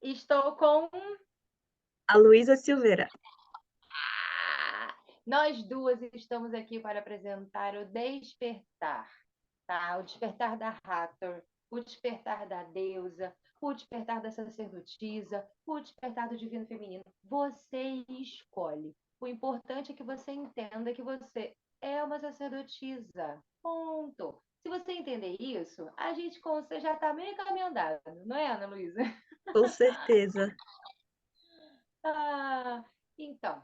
Estou com A Luísa Silveira. nós duas estamos aqui para apresentar o Despertar, tá? O Despertar da Hathor, o Despertar da Deusa, o Despertar da Sacerdotisa, o Despertar do Divino Feminino. Você escolhe. O importante é que você entenda que você é uma sacerdotisa. Ponto. Se você entender isso, a gente você já está meio caminho andado, não é, Ana Luísa? Com certeza. Ah, então,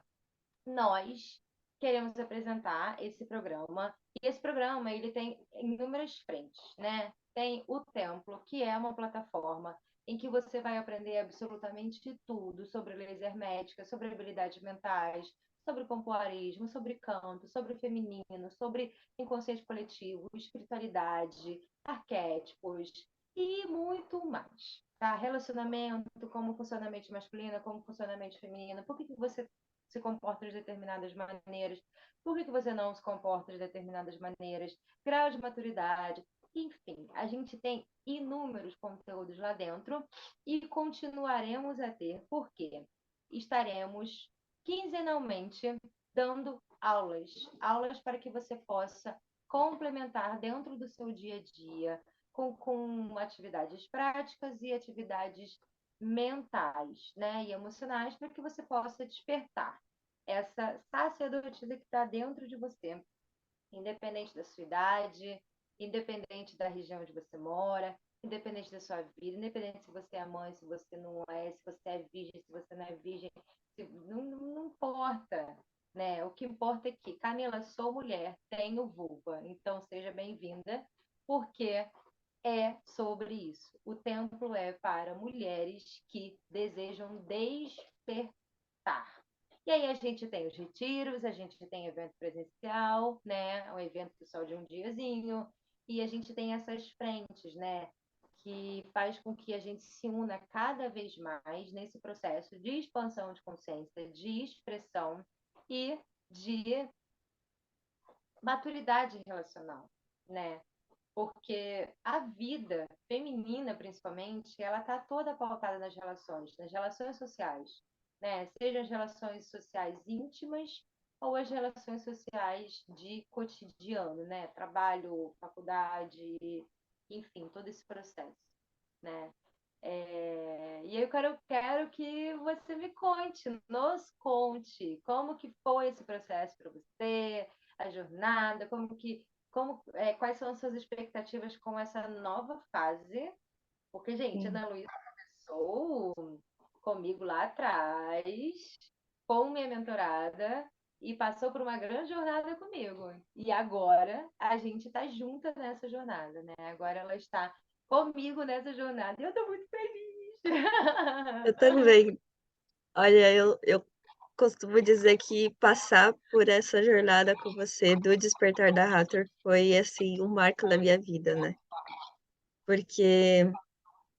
nós queremos apresentar esse programa. E esse programa, ele tem inúmeras frentes, né? Tem o Templo, que é uma plataforma em que você vai aprender absolutamente tudo sobre leis herméticas, sobre habilidades mentais, sobre pompoarismo, sobre canto, sobre feminino, sobre inconsciente coletivo, espiritualidade, arquétipos e muito mais. Tá? Relacionamento, como funciona a mente masculina, como funciona a mente feminina, por que você se comporta de determinadas maneiras, por que você não se comporta de determinadas maneiras, grau de maturidade, enfim, a gente tem inúmeros conteúdos lá dentro e continuaremos a ter, porque estaremos quinzenalmente dando aulas para que você possa complementar dentro do seu dia a dia, com atividades práticas e atividades mentais, né, e emocionais para que você possa despertar essa sacerdotisa que está dentro de você, independente da sua idade, independente da região onde você mora, independente da sua vida, independente se você é mãe, se você não é, se você é virgem, se você não é virgem, não importa, né? O que importa é que, Camila, sou mulher, tenho vulva, então seja bem-vinda, porque é sobre isso. O templo é para mulheres que desejam despertar. E aí a gente tem os retiros, a gente tem evento presencial, né? Um evento só de um diazinho, e a gente tem essas frentes, né? Que faz com que a gente se una cada vez mais nesse processo de expansão de consciência, de expressão e de maturidade relacional, né? Porque a vida feminina, principalmente, ela está toda pautada nas relações sociais, né? Seja as relações sociais íntimas ou as relações sociais de cotidiano, né? Trabalho, faculdade, enfim, todo esse processo, né? E eu quero que você me conte, nos conte como que foi esse processo para você, a jornada, quais são as suas expectativas com essa nova fase? Porque, gente, a Sim. Ana Luísa começou comigo lá atrás, com minha mentorada, e passou por uma grande jornada comigo. E agora a gente está junta nessa jornada, né? Agora ela está comigo nessa jornada e eu estou muito feliz. Eu também. Olha, eu costumo dizer que passar por essa jornada com você do Despertar da Hathor foi, assim, um marco na minha vida, né? Porque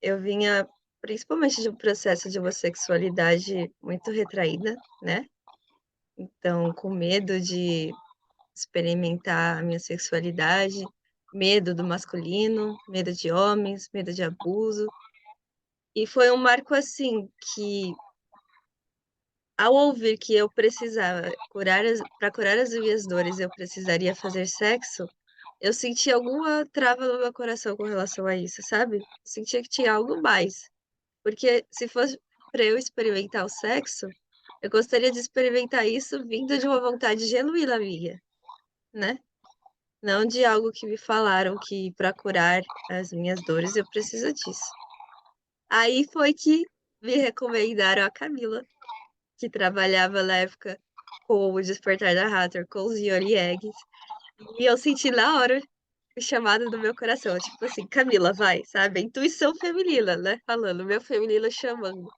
eu vinha principalmente de um processo de uma sexualidade muito retraída, né? Então, com medo de experimentar a minha sexualidade, medo do masculino, medo de homens, medo de abuso. E foi um marco assim que, ao ouvir que eu precisava para curar as minhas dores, eu precisaria fazer sexo, eu senti alguma trava no meu coração com relação a isso, sabe? Sentia que tinha algo mais. Porque se fosse para eu experimentar o sexo, eu gostaria de experimentar isso vindo de uma vontade genuína minha, né? Não de algo que me falaram que para curar as minhas dores eu preciso disso. Aí foi que me recomendaram a Camila, que trabalhava na época com o Despertar da Hathor, com os Yoni Eggs. E eu senti na hora o chamado do meu coração, tipo assim, Camila, vai, sabe? A intuição feminina, né? Falando, meu feminino chamando.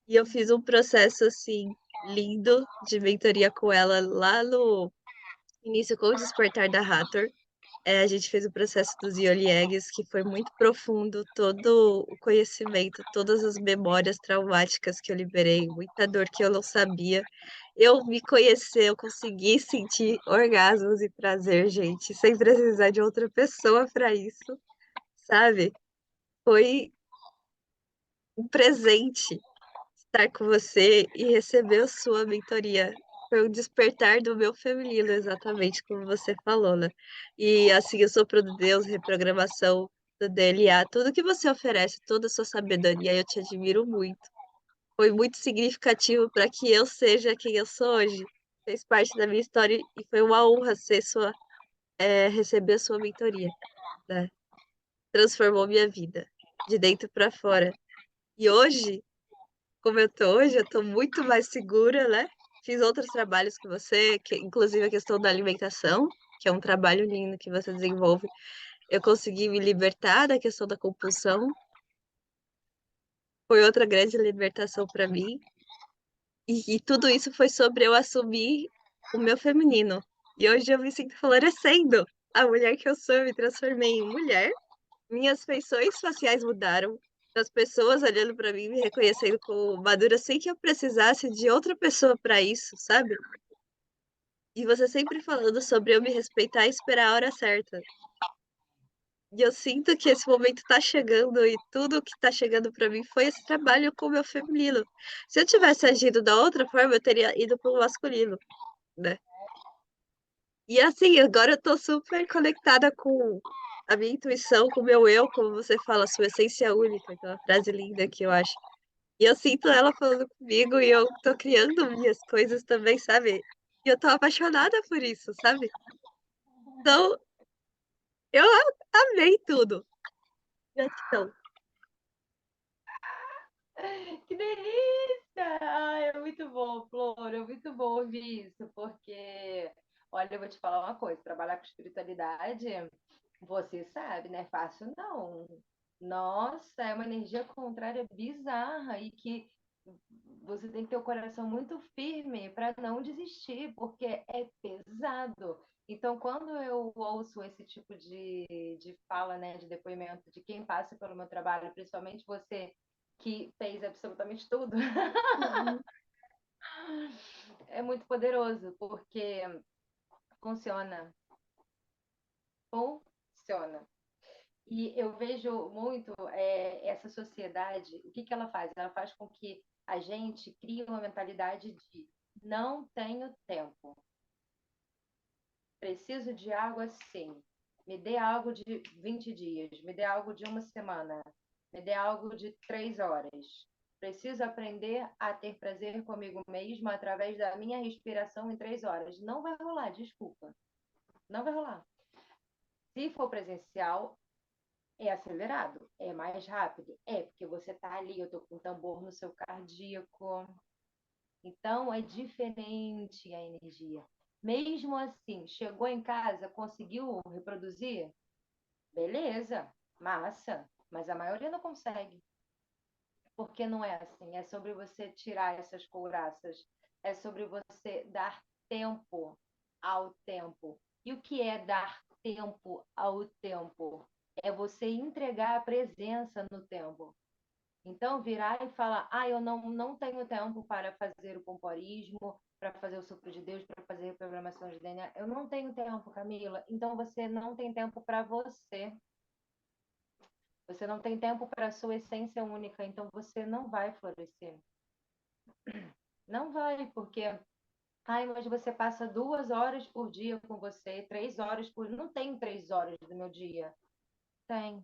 E eu fiz um processo, assim, lindo de mentoria com ela lá no início com o Despertar da Hathor. A gente fez o processo dos Yoli Eggs, que foi muito profundo, todo o conhecimento, todas as memórias traumáticas que eu liberei, muita dor que eu não sabia. Eu me conhecer, eu consegui sentir orgasmos e prazer, gente, sem precisar de outra pessoa para isso, sabe? Foi um presente estar com você e receber a sua mentoria. Foi o despertar do meu feminino, exatamente como você falou, né? E assim, eu sou do Deus, reprogramação do DLA, tudo que você oferece, toda a sua sabedoria, eu te admiro muito. Foi muito significativo para que eu seja quem eu sou hoje. Fez parte da minha história e foi uma honra receber a sua mentoria, né? Transformou minha vida, de dentro para fora. E hoje, como eu tô hoje, eu tô muito mais segura, né? Fiz outros trabalhos com você, inclusive a questão da alimentação, que é um trabalho lindo que você desenvolve. Eu consegui me libertar da questão da compulsão. Foi outra grande libertação para mim. E tudo isso foi sobre eu assumir o meu feminino. E hoje eu me sinto florescendo. A mulher que eu sou, eu me transformei em mulher. Minhas feições faciais mudaram. As pessoas olhando para mim, me reconhecendo como madura sem que eu precisasse de outra pessoa para isso, sabe? E você sempre falando sobre eu me respeitar e esperar a hora certa. E eu sinto que esse momento tá chegando e tudo que tá chegando para mim foi esse trabalho com o meu feminino. Se eu tivesse agido da outra forma, eu teria ido pro masculino, né? E assim, agora eu tô super conectada com a minha intuição, com o meu eu, como você fala, sua essência única, aquela frase linda que eu acho. E eu sinto ela falando comigo e eu tô criando minhas coisas também, sabe? E eu tô apaixonada por isso, sabe? Então, eu amei tudo. Gratidão. Que delícia! Ai, é muito bom, Flor, é muito bom ouvir isso, porque, olha, eu vou te falar uma coisa, trabalhar com espiritualidade, você sabe, não é fácil não. Nossa, é uma energia contrária bizarra e que você tem que ter o coração muito firme para não desistir, porque é pesado. Então, quando eu ouço esse tipo de fala, né, de depoimento de quem passa pelo meu trabalho, principalmente você que fez absolutamente tudo, Uhum. é muito poderoso, porque funciona, funciona. E eu vejo muito essa sociedade, o que que ela faz? Ela faz com que a gente crie uma mentalidade de não tenho tempo, preciso de algo assim, me dê algo de 20 dias, me dê algo de uma semana, me dê algo de 3 horas. Preciso aprender a ter prazer comigo mesma através da minha respiração em 3 horas. Não vai rolar, desculpa. Não vai rolar. Se for presencial, é acelerado, é mais rápido. É, porque você tá ali, eu tô com um tambor no seu cardíaco. Então, é diferente a energia. Mesmo assim, chegou em casa, conseguiu reproduzir? Beleza, massa. Mas a maioria não consegue. Porque não é assim. É sobre você tirar essas couraças. É sobre você dar tempo ao tempo. E o que é dar tempo ao tempo? É você entregar a presença no tempo. Então, virar e falar, eu não tenho tempo para fazer o pompoarismo, para fazer o sopro de Deus, para fazer a programação de DNA. Eu não tenho tempo, Camila. Então, você não tem tempo para você. Você não tem tempo para a sua essência única. Então, você não vai florescer. Não vai, porque mas você passa 2 horas por dia com você, 3 horas por dia. Não tem 3 horas do meu dia. Tem.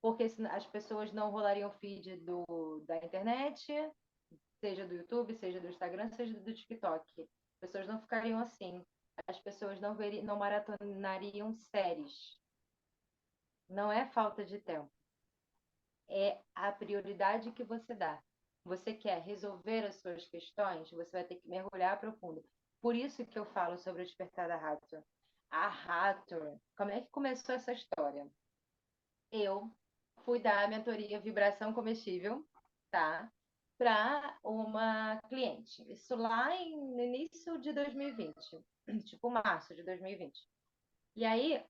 Porque as pessoas não rolariam o feed da internet, seja do YouTube, seja do Instagram, seja do TikTok. As pessoas não ficariam assim. As pessoas não maratonariam séries. Não é falta de tempo. É a prioridade que você dá. Você quer resolver as suas questões, você vai ter que mergulhar profundo. Por isso que eu falo sobre o despertar da Hathor. A Hathor, como é que começou essa história? Eu fui dar a mentoria Vibração Comestível, tá? Para uma cliente. Isso lá no início de 2020, tipo março de 2020. E aí,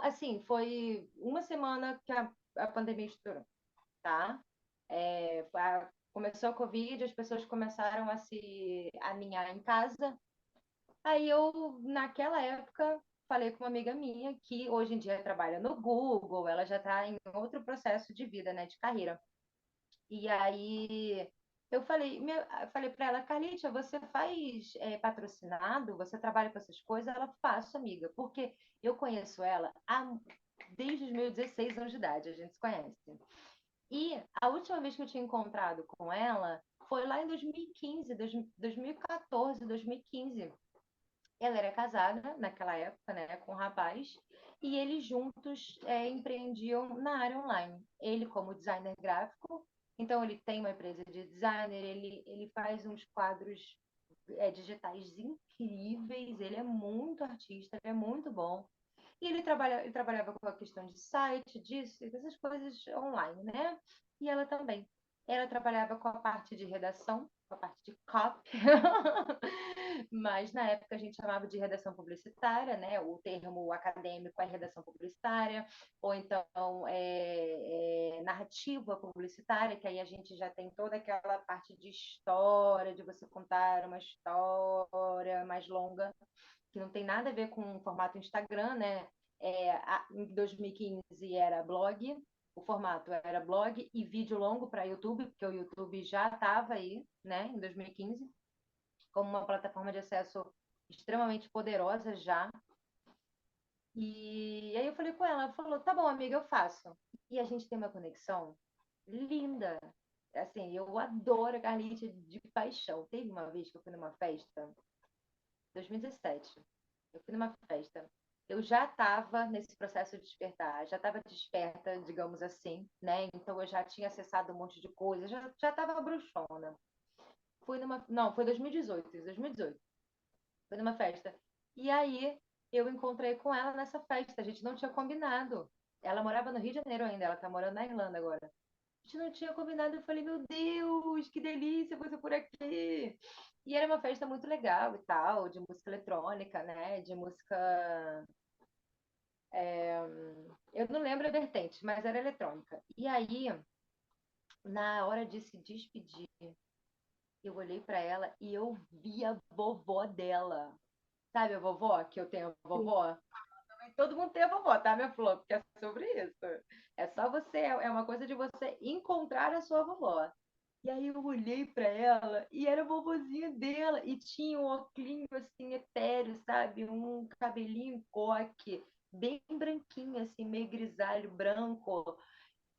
assim, foi uma semana que a pandemia estourou, tá? Começou a Covid, as pessoas começaram a se aninhar em casa. Aí eu, naquela época, falei com uma amiga minha que hoje em dia trabalha no Google, ela já está em outro processo de vida, né, de carreira. E aí eu falei para ela, Carlitia, você faz patrocinado? Você trabalha com essas coisas? Ela, faço, amiga, porque eu conheço ela desde os meus 16 anos de idade, a gente se conhece. E a última vez que eu tinha encontrado com ela foi lá em 2015, 2014, 2015. Ela era casada naquela época, né, com um rapaz, e eles juntos empreendiam na área online. Ele como designer gráfico, então ele tem uma empresa de designer, ele faz uns quadros digitais incríveis, ele é muito artista, ele é muito bom. E ele trabalhava com a questão de site, disso, dessas coisas online, né? E ela também. Ela trabalhava com a parte de redação, com a parte de copy, mas na época a gente chamava de redação publicitária, né? O termo acadêmico é redação publicitária, ou então narrativa publicitária, que aí a gente já tem toda aquela parte de história, de você contar uma história mais longa que não tem nada a ver com o formato Instagram, né? Em 2015 era blog, o formato era blog e vídeo longo para YouTube, porque o YouTube já estava aí, né, em 2015, como uma plataforma de acesso extremamente poderosa já. E aí eu falei com ela, ela falou, tá bom, amiga, eu faço. E a gente tem uma conexão linda. Assim, eu adoro a Carlite de paixão. Teve uma vez que eu fui numa festa, 2017. Eu fui numa festa. Eu já estava nesse processo de despertar, já estava desperta, digamos assim, né? Então eu já tinha acessado um monte de coisa, já estava bruxona. Fui numa. Não, foi 2018, 2018. Fui numa festa. E aí eu encontrei com ela nessa festa. A gente não tinha combinado. Ela morava no Rio de Janeiro ainda, ela tá morando na Irlanda agora. A gente não tinha combinado. Eu falei, meu Deus, que delícia você por aqui. E era uma festa muito legal e tal, de música eletrônica, né? De música. Eu não lembro a vertente, mas era eletrônica. E aí, na hora de se despedir, eu olhei para ela e eu vi a vovó dela. Sabe a vovó? Que eu tenho a vovó? Todo mundo tem a vovó, tá, minha flor? Porque é sobre isso. É só você, é uma coisa de você encontrar a sua vovó. E aí eu olhei para ela e era a vovozinha dela e tinha um óculos assim etéreo, sabe? Um cabelinho em coque, bem branquinho assim, meio grisalho, branco,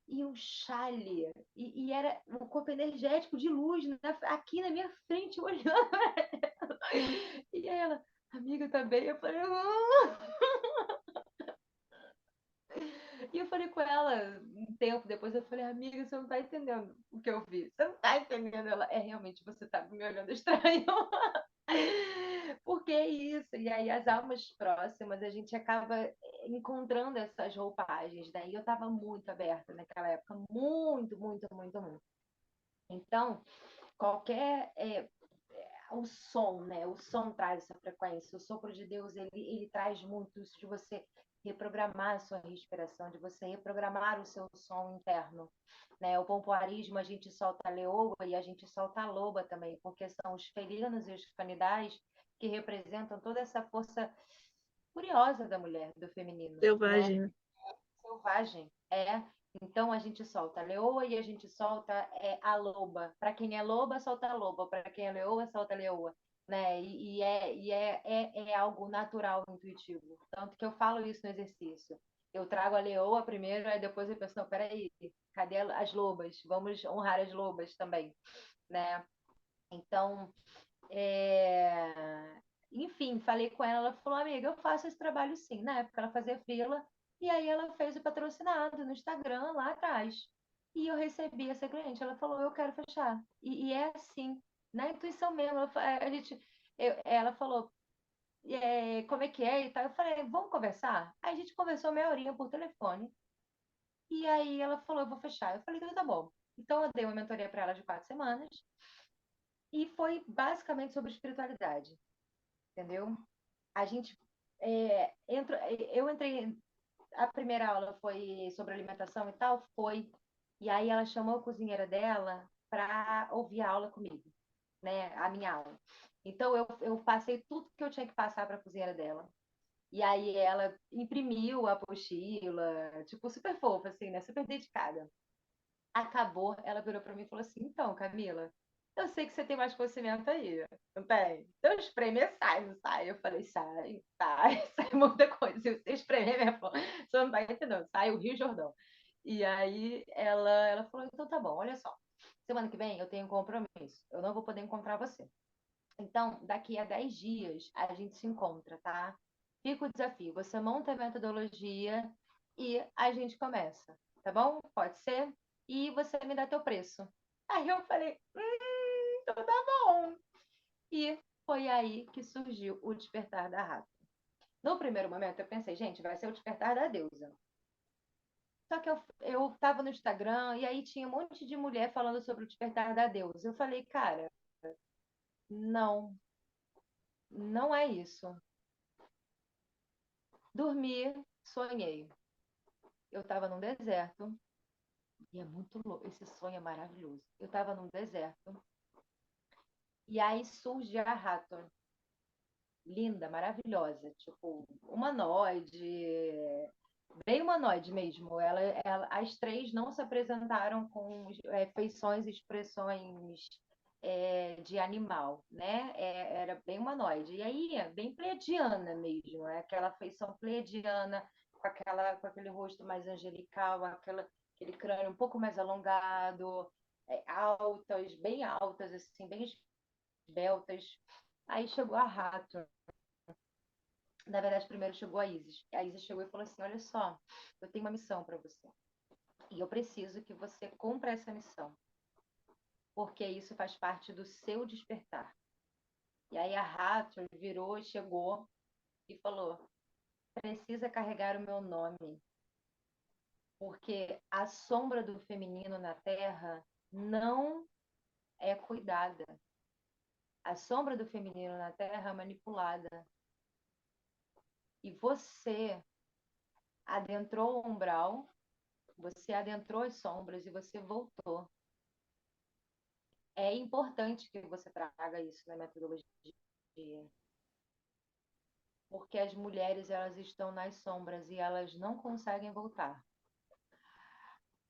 e um chale. E era um corpo energético de luz aqui na minha frente olhando. E aí ela, amiga, tá bem? Eu falei, E eu falei com ela um tempo depois, eu falei, amiga, você não tá entendendo o que eu vi. Você não tá entendendo. Ela, realmente, você tá me olhando estranho. Porque é isso. E aí, as almas próximas, a gente acaba encontrando essas roupagens. Daí eu tava muito aberta naquela época. Muito, muito, muito, muito. Então, qualquer o som, né? O som traz essa frequência. O sopro de Deus, ele traz muito isso de você reprogramar a sua respiração, de você reprogramar o seu som interno, né? O pompoarismo, a gente solta a leoa e a gente solta a loba também, porque são os felinos e os canidais que representam toda essa força curiosa da mulher, do feminino, né? Selvagem. Selvagem, Então a gente solta a leoa e a gente solta a loba. Para quem é loba, solta a loba. Para quem é leoa, solta a leoa. Né? É algo natural, intuitivo. Tanto que eu falo isso no exercício. Eu trago a leoa primeiro, aí depois eu penso, não, peraí, cadê as lobas? Vamos honrar as lobas também, né? Então, enfim, falei com ela, ela falou, amiga, eu faço esse trabalho sim. Na época ela fazia freela, e aí ela fez o patrocinado no Instagram lá atrás. E eu recebi essa cliente, ela falou, eu quero fechar. E é assim, na intuição mesmo, ela falou, como é que é e tal. Eu falei, vamos conversar? Aí a gente conversou meia horinha por telefone, e aí ela falou, eu vou fechar. Eu falei, então tá bom. Então eu dei uma mentoria para ela de 4 semanas, e foi basicamente sobre espiritualidade, entendeu? A gente eu entrei, a primeira aula foi sobre alimentação e tal, foi. E aí ela chamou a cozinheira dela para ouvir a aula comigo, né? A minha aula. Então eu passei tudo que eu tinha que passar para a cozinheira dela. E aí ela imprimiu a apostila, tipo, super fofa, assim, né? Super dedicada. Acabou, ela virou para mim e falou assim: então, Camila, eu sei que você tem mais conhecimento aí, não tem? Então espremer sai, não sai? Eu falei: sai, sai, sai muita coisa. Se você espremer minha flor, você não vai entender, sai o Rio Jordão. E aí ela falou: então tá bom, olha só, semana que vem eu tenho um compromisso, eu não vou poder encontrar você. Então, daqui a 10 dias a gente se encontra, tá? Fica o desafio. Você monta a metodologia e a gente começa, tá bom? Pode ser? E você me dá teu preço. Aí eu falei, então tá bom. E foi aí que surgiu o Despertar da Rata. No primeiro momento eu pensei, gente, vai ser o Despertar da Deusa. Só que eu tava no Instagram e aí tinha um monte de mulher falando sobre o Despertar da Deusa. Eu falei, cara, não, não é isso. Dormi, sonhei. Eu estava num deserto, e é muito louco, esse sonho é maravilhoso. Eu estava num deserto, e aí surge a Hathor, linda, maravilhosa, tipo, humanoide, bem humanoide mesmo. As três não se apresentaram com feições e expressões de animal, né? Era bem humanoide. E aí, bem pleiadiana mesmo, aquela feição pleiadiana, com aquele rosto mais angelical, aquele crânio um pouco mais alongado, altas, bem altas, assim, bem esbeltas. Aí chegou a Rato. Na verdade, primeiro chegou a Isis. A Isis chegou e falou assim: olha só, eu tenho uma missão para você. E eu preciso que você cumpra essa missão, porque isso faz parte do seu despertar. E aí a Hathor virou, chegou e falou: precisa carregar o meu nome, porque a sombra do feminino na Terra não é cuidada. A sombra do feminino na Terra é manipulada. E você adentrou o umbral, você adentrou as sombras e você voltou. É importante que você traga isso na metodologia, porque as mulheres elas estão nas sombras e elas não conseguem voltar.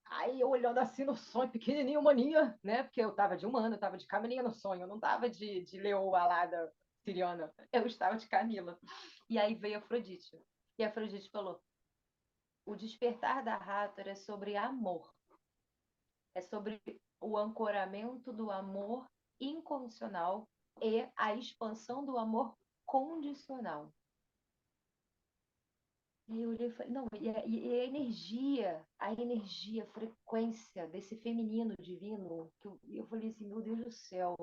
Aí eu olhando assim no sonho, pequenininho, maninha, né? Porque eu tava de humano, eu tava de Camilinha no sonho, eu não tava de Leoa alada siriana, eu estava de Camila. E aí veio a Afrodite. E a Afrodite falou: o despertar da Hathor é sobre amor, é sobre o ancoramento do amor incondicional e a expansão do amor condicional. E eu olhei e falei, não, a energia, a frequência desse feminino divino, eu falei assim, meu Deus do céu.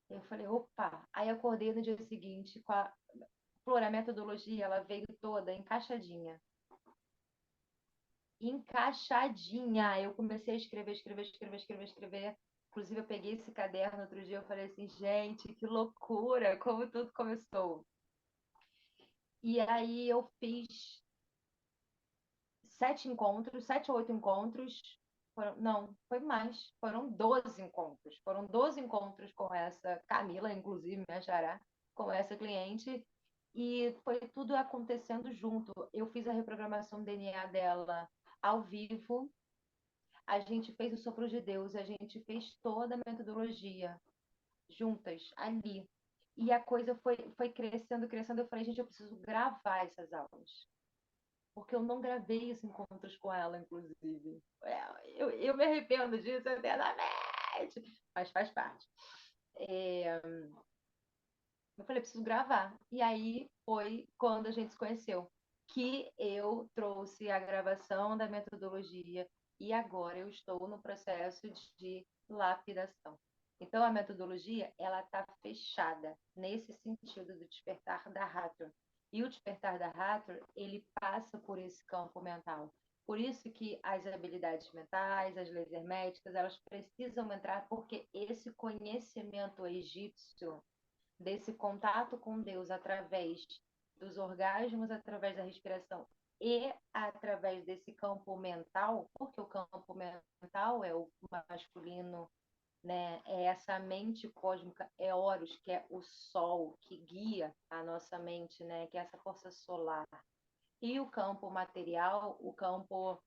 Eu falei, opa. Aí acordei no dia seguinte com a Flor, a metodologia, ela veio toda encaixadinha. Encaixadinha. Eu comecei a escrever, escrever, escrever, escrever, escrever. Inclusive, eu peguei esse caderno outro dia, eu falei assim, gente, que loucura, como tudo começou. E aí eu fiz 7 encontros, 7 ou 8 encontros. Não, foi mais. Foram 12 encontros. Foram 12 encontros com essa Camila, inclusive, minha xará, com essa cliente. E foi tudo acontecendo junto. Eu fiz a reprogramação do DNA dela ao vivo. A gente fez o sopro de Deus, a gente fez toda a metodologia juntas, ali. E a coisa foi crescendo, crescendo. Eu falei, gente, eu preciso gravar essas aulas porque eu não gravei os encontros com ela, inclusive. Eu me arrependo disso eternamente, mas faz parte. Eu falei, preciso gravar. E aí foi quando a gente se conheceu, que eu trouxe a gravação da metodologia e agora eu estou no processo de lapidação. Então, a metodologia, ela está fechada nesse sentido do despertar da Hathor. E o despertar da Hathor, ele passa por esse campo mental. Por isso que as habilidades mentais, as leis herméticas, elas precisam entrar, porque esse conhecimento egípcio, desse contato com Deus através dos orgasmos, através da respiração e através desse campo mental, porque o campo mental é o masculino, né? É essa mente cósmica, é Horus, que é o sol que guia a nossa mente, né? Que é essa força solar. E o campo material, o campo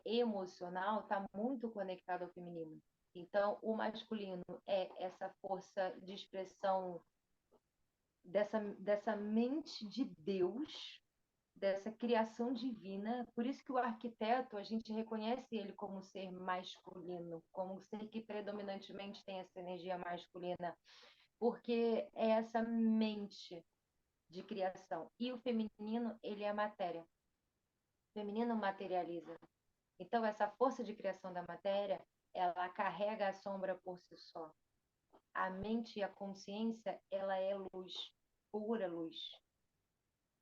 emocional, está muito conectado ao feminino. Então, o masculino é essa força de expressão dessa mente de Deus, dessa criação divina. Por isso que o arquiteto, a gente reconhece ele como um ser masculino, como um ser que predominantemente tem essa energia masculina, porque é essa mente de criação. E o feminino, ele é a matéria. O feminino materializa. Então, essa força de criação da matéria, ela carrega a sombra por si só. A mente e a consciência, ela é luz, pura luz.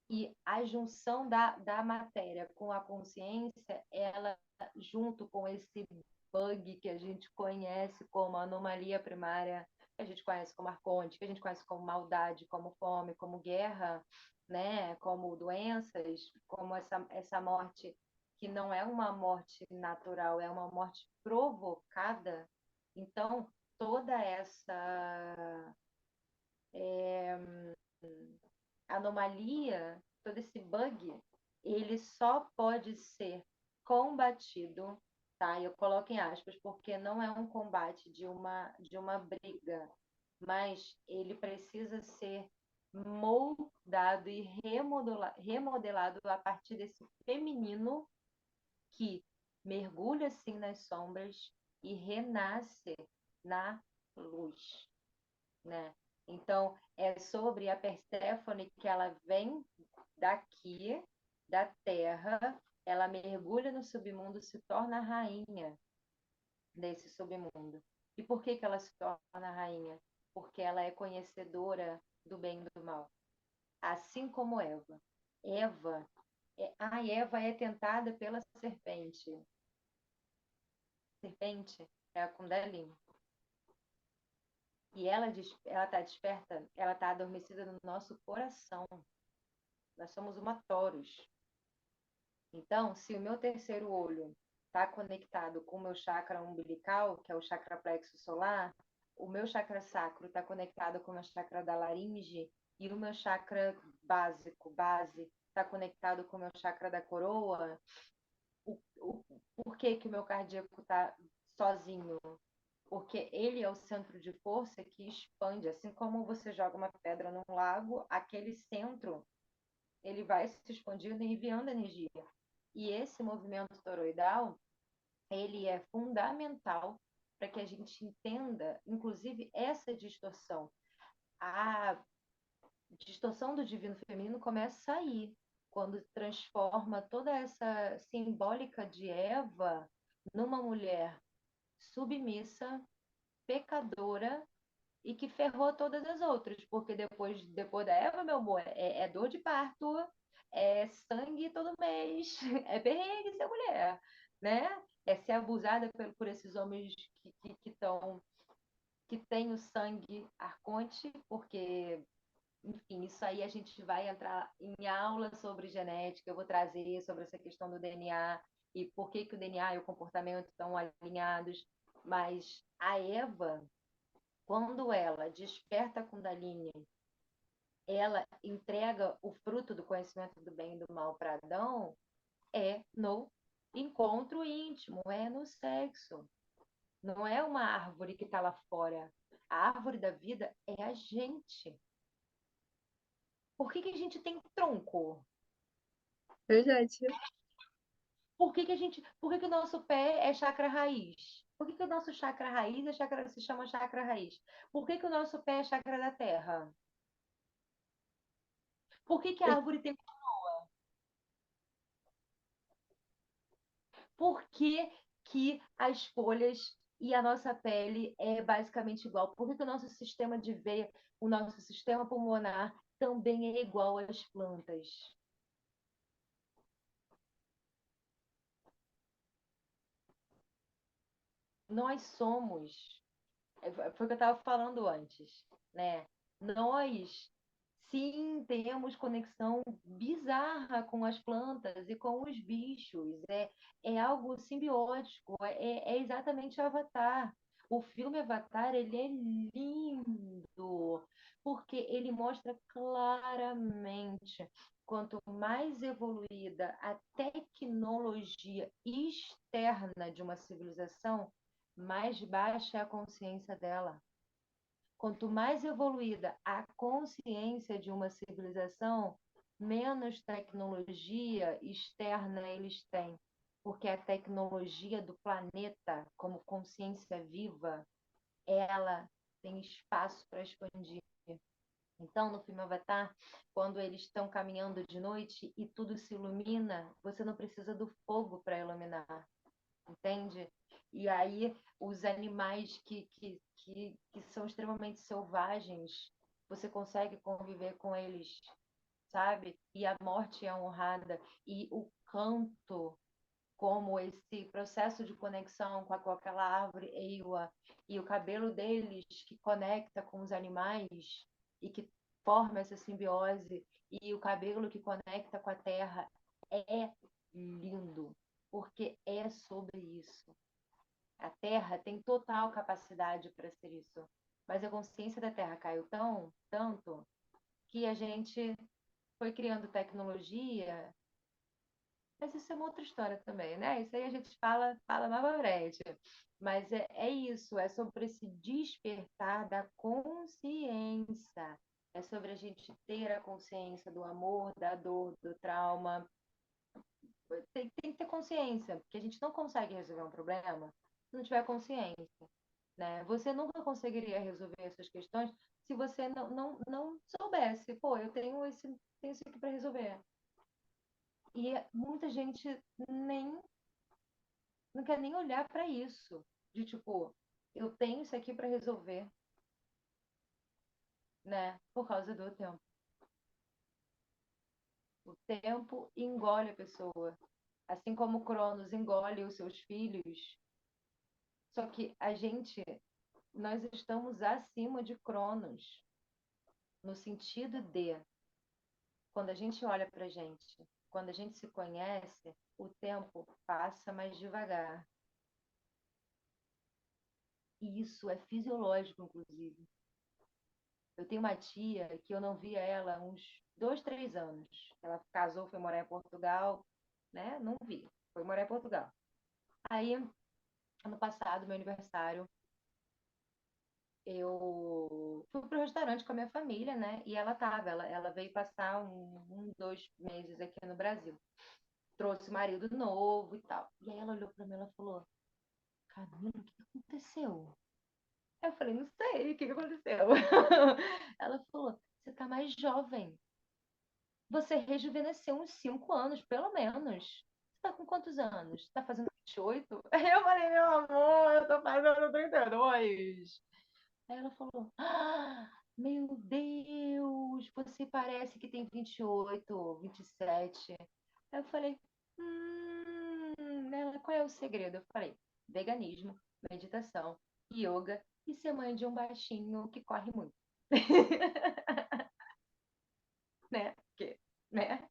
E a junção da matéria com a consciência, ela, junto com esse bug que a gente conhece como anomalia primária, que a gente conhece como arconte, que a gente conhece como maldade, como fome, como guerra, né? Como doenças, como essa morte que não é uma morte natural, é uma morte provocada. Então, toda essa anomalia, todo esse bug, ele só pode ser combatido, tá? Eu coloco em aspas, porque não é um combate de uma briga, mas ele precisa ser moldado e remodelado a partir desse feminino que mergulha assim nas sombras e renasce na luz, né? Então, é sobre a Perséfone que ela vem daqui, da Terra, ela mergulha no submundo, se torna a rainha desse submundo. E por que que ela se torna a rainha? Porque ela é conhecedora do bem e do mal, assim como Eva. Eva é tentada pela serpente. Serpente é a Kundalini. E ela está desperta, ela está adormecida no nosso coração. Nós somos uma Taurus. Então, se o meu terceiro olho está conectado com o meu chakra umbilical, que é o chakra plexo solar, o meu chakra sacro está conectado com o meu chakra da laringe e o meu chakra básico, base, está conectado com o meu chakra da coroa, por que que o meu cardíaco está sozinho? Porque ele é o centro de força que expande, assim como você joga uma pedra num lago, aquele centro ele vai se expandindo e enviando energia. E esse movimento toroidal, ele é fundamental para que a gente entenda, inclusive, essa distorção. A distorção do divino feminino começa aí, quando transforma toda essa simbólica de Eva numa mulher submissa, pecadora e que ferrou todas as outras, porque depois da Eva, meu amor, é dor de parto, é sangue todo mês, é perrengue ser mulher, né? É ser abusada por esses homens que têm o sangue arconte, porque, enfim, isso aí a gente vai entrar em aula sobre genética, eu vou trazer sobre essa questão do DNA e por que que o DNA e o comportamento estão alinhados, mas a Eva, quando ela desperta a Kundalini, ela entrega o fruto do conhecimento do bem e do mal para Adão, é no encontro íntimo, é no sexo. Não é uma árvore que está lá fora. A árvore da vida é a gente. Por que que a gente tem tronco? Verdade. Por que que o nosso pé é chakra raiz? Por que que o nosso chakra raiz se chama chakra raiz? Por que que o nosso pé é chakra da terra? Por que que a árvore tem por que, que as folhas e a nossa pele é basicamente igual? Por que, que o nosso sistema de veia, o nosso sistema pulmonar também é igual às plantas? Nós somos, foi o que eu estava falando antes, né? Nós sim temos conexão bizarra com as plantas e com os bichos. É algo simbiótico, é exatamente o Avatar. O filme Avatar, ele é lindo, porque ele mostra claramente quanto mais evoluída a tecnologia externa de uma civilização, mais baixa é a consciência dela. Quanto mais evoluída a consciência de uma civilização, menos tecnologia externa eles têm, porque a tecnologia do planeta, como consciência viva, ela tem espaço para expandir. Então, no filme Avatar, quando eles estão caminhando de noite e tudo se ilumina, você não precisa do fogo para iluminar, entende? E aí, os animais que são extremamente selvagens, você consegue conviver com eles, sabe? E a morte é honrada. E o canto, como esse processo de conexão com aquela árvore Eiwa, e o cabelo deles que conecta com os animais e que forma essa simbiose, e o cabelo que conecta com a terra, é lindo, porque é sobre isso. A Terra tem total capacidade para ser isso. Mas a consciência da Terra caiu tanto, que a gente foi criando tecnologia. Mas isso é uma outra história também, né? Isso aí a gente fala mais pra frente. Mas é isso, é sobre esse despertar da consciência. É sobre a gente ter a consciência do amor, da dor, do trauma. Tem que ter consciência, porque a gente não consegue resolver um problema se não tiver consciência, né? Você nunca conseguiria resolver essas questões se você não soubesse, pô, tenho isso aqui para resolver. E muita gente nem não quer nem olhar para isso, de tipo, eu tenho isso aqui para resolver, né? Por causa do tempo. O tempo engole a pessoa, assim como o Cronos engole os seus filhos. Só que nós estamos acima de Cronos, no sentido de, quando a gente olha para a gente, quando a gente se conhece, o tempo passa mais devagar. E isso é fisiológico, inclusive. Eu tenho uma tia que eu não via ela há uns 2, 3 anos. Ela casou, foi morar em Portugal, né? Não vi, foi morar em Portugal. Aí, ano passado, meu aniversário, eu fui pro restaurante com a minha família, né? E ela veio passar 2 meses aqui no Brasil. Trouxe o marido novo e tal. E aí ela olhou para mim e ela falou: Camila, o que aconteceu? Eu falei: não sei, o que aconteceu? Ela falou: você tá mais jovem. Você rejuvenesceu uns 5 anos, pelo menos. Você tá com quantos anos? Tá fazendo 28? Eu falei: meu amor, eu tô fazendo 32. Aí ela falou: meu Deus, você parece que tem 28, 27. Aí eu falei: qual é o segredo? Eu falei: veganismo, meditação, yoga e ser mãe de um baixinho que corre muito. Né? Porque, né?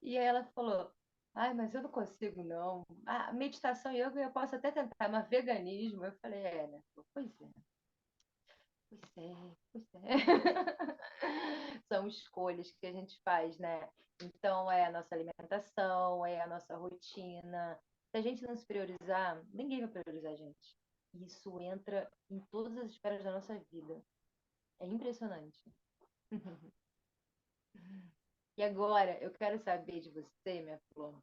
E aí ela falou: ai, mas eu não consigo, não. Meditação e yoga eu posso até tentar, mas veganismo, eu falei: né? Pois é. Pois é, pois é. São escolhas que a gente faz, né? Então, é a nossa alimentação, é a nossa rotina. Se a gente não se priorizar, ninguém vai priorizar a gente. Isso entra em todas as esferas da nossa vida. É impressionante. E agora, eu quero saber de você, minha flor,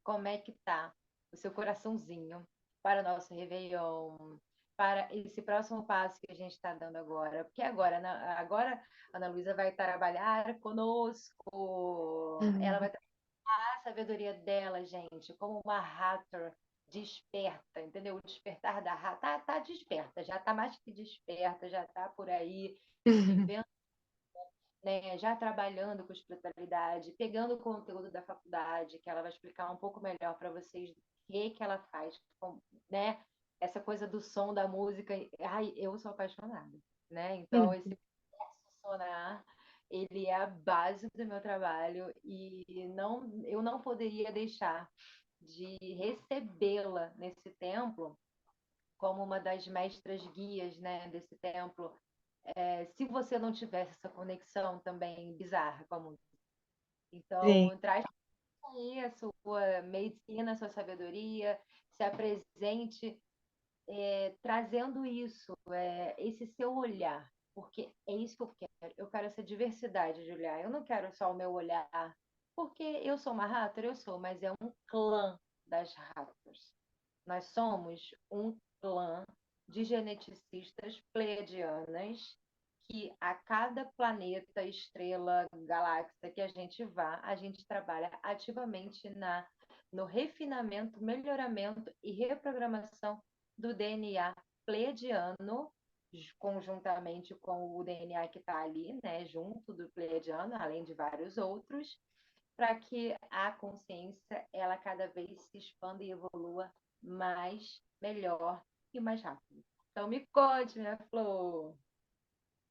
como é que tá o seu coraçãozinho para o nosso Réveillon, para esse próximo passo que a gente está dando agora. Porque agora a Ana Luísa vai trabalhar conosco. Ela vai trabalhar a sabedoria dela, gente, como uma hacker desperta, entendeu? O despertar da rata tá desperta, já tá mais que desperta, já tá por aí vivendo, né, já trabalhando com espiritualidade, pegando o conteúdo da faculdade, que ela vai explicar um pouco melhor para vocês o que ela faz, né? Essa coisa do som, da música. Ai, eu sou apaixonada, né? Então, esse processo sonar, ele é a base do meu trabalho e eu não poderia deixar de recebê-la nesse templo como uma das mestras guias, né, desse templo, se você não tivesse essa conexão também bizarra com a música. Sim. Então, traz aí a sua medicina, a sua sabedoria, se apresente trazendo isso, esse seu olhar, porque é isso que eu quero. Eu quero essa diversidade de olhar. Eu não quero só o meu olhar, porque eu sou uma hater, eu sou, mas é um clã das haters. Nós somos um clã de geneticistas pleiadianas que a cada planeta, estrela, galáxia que a gente vá, a gente trabalha ativamente no refinamento, melhoramento e reprogramação do DNA pleiadiano, conjuntamente com o DNA que está ali, né, junto do pleiadiano, além de vários outros, para que a consciência ela cada vez se expanda e evolua mais, melhor e mais rápido. Então me conte, minha flor.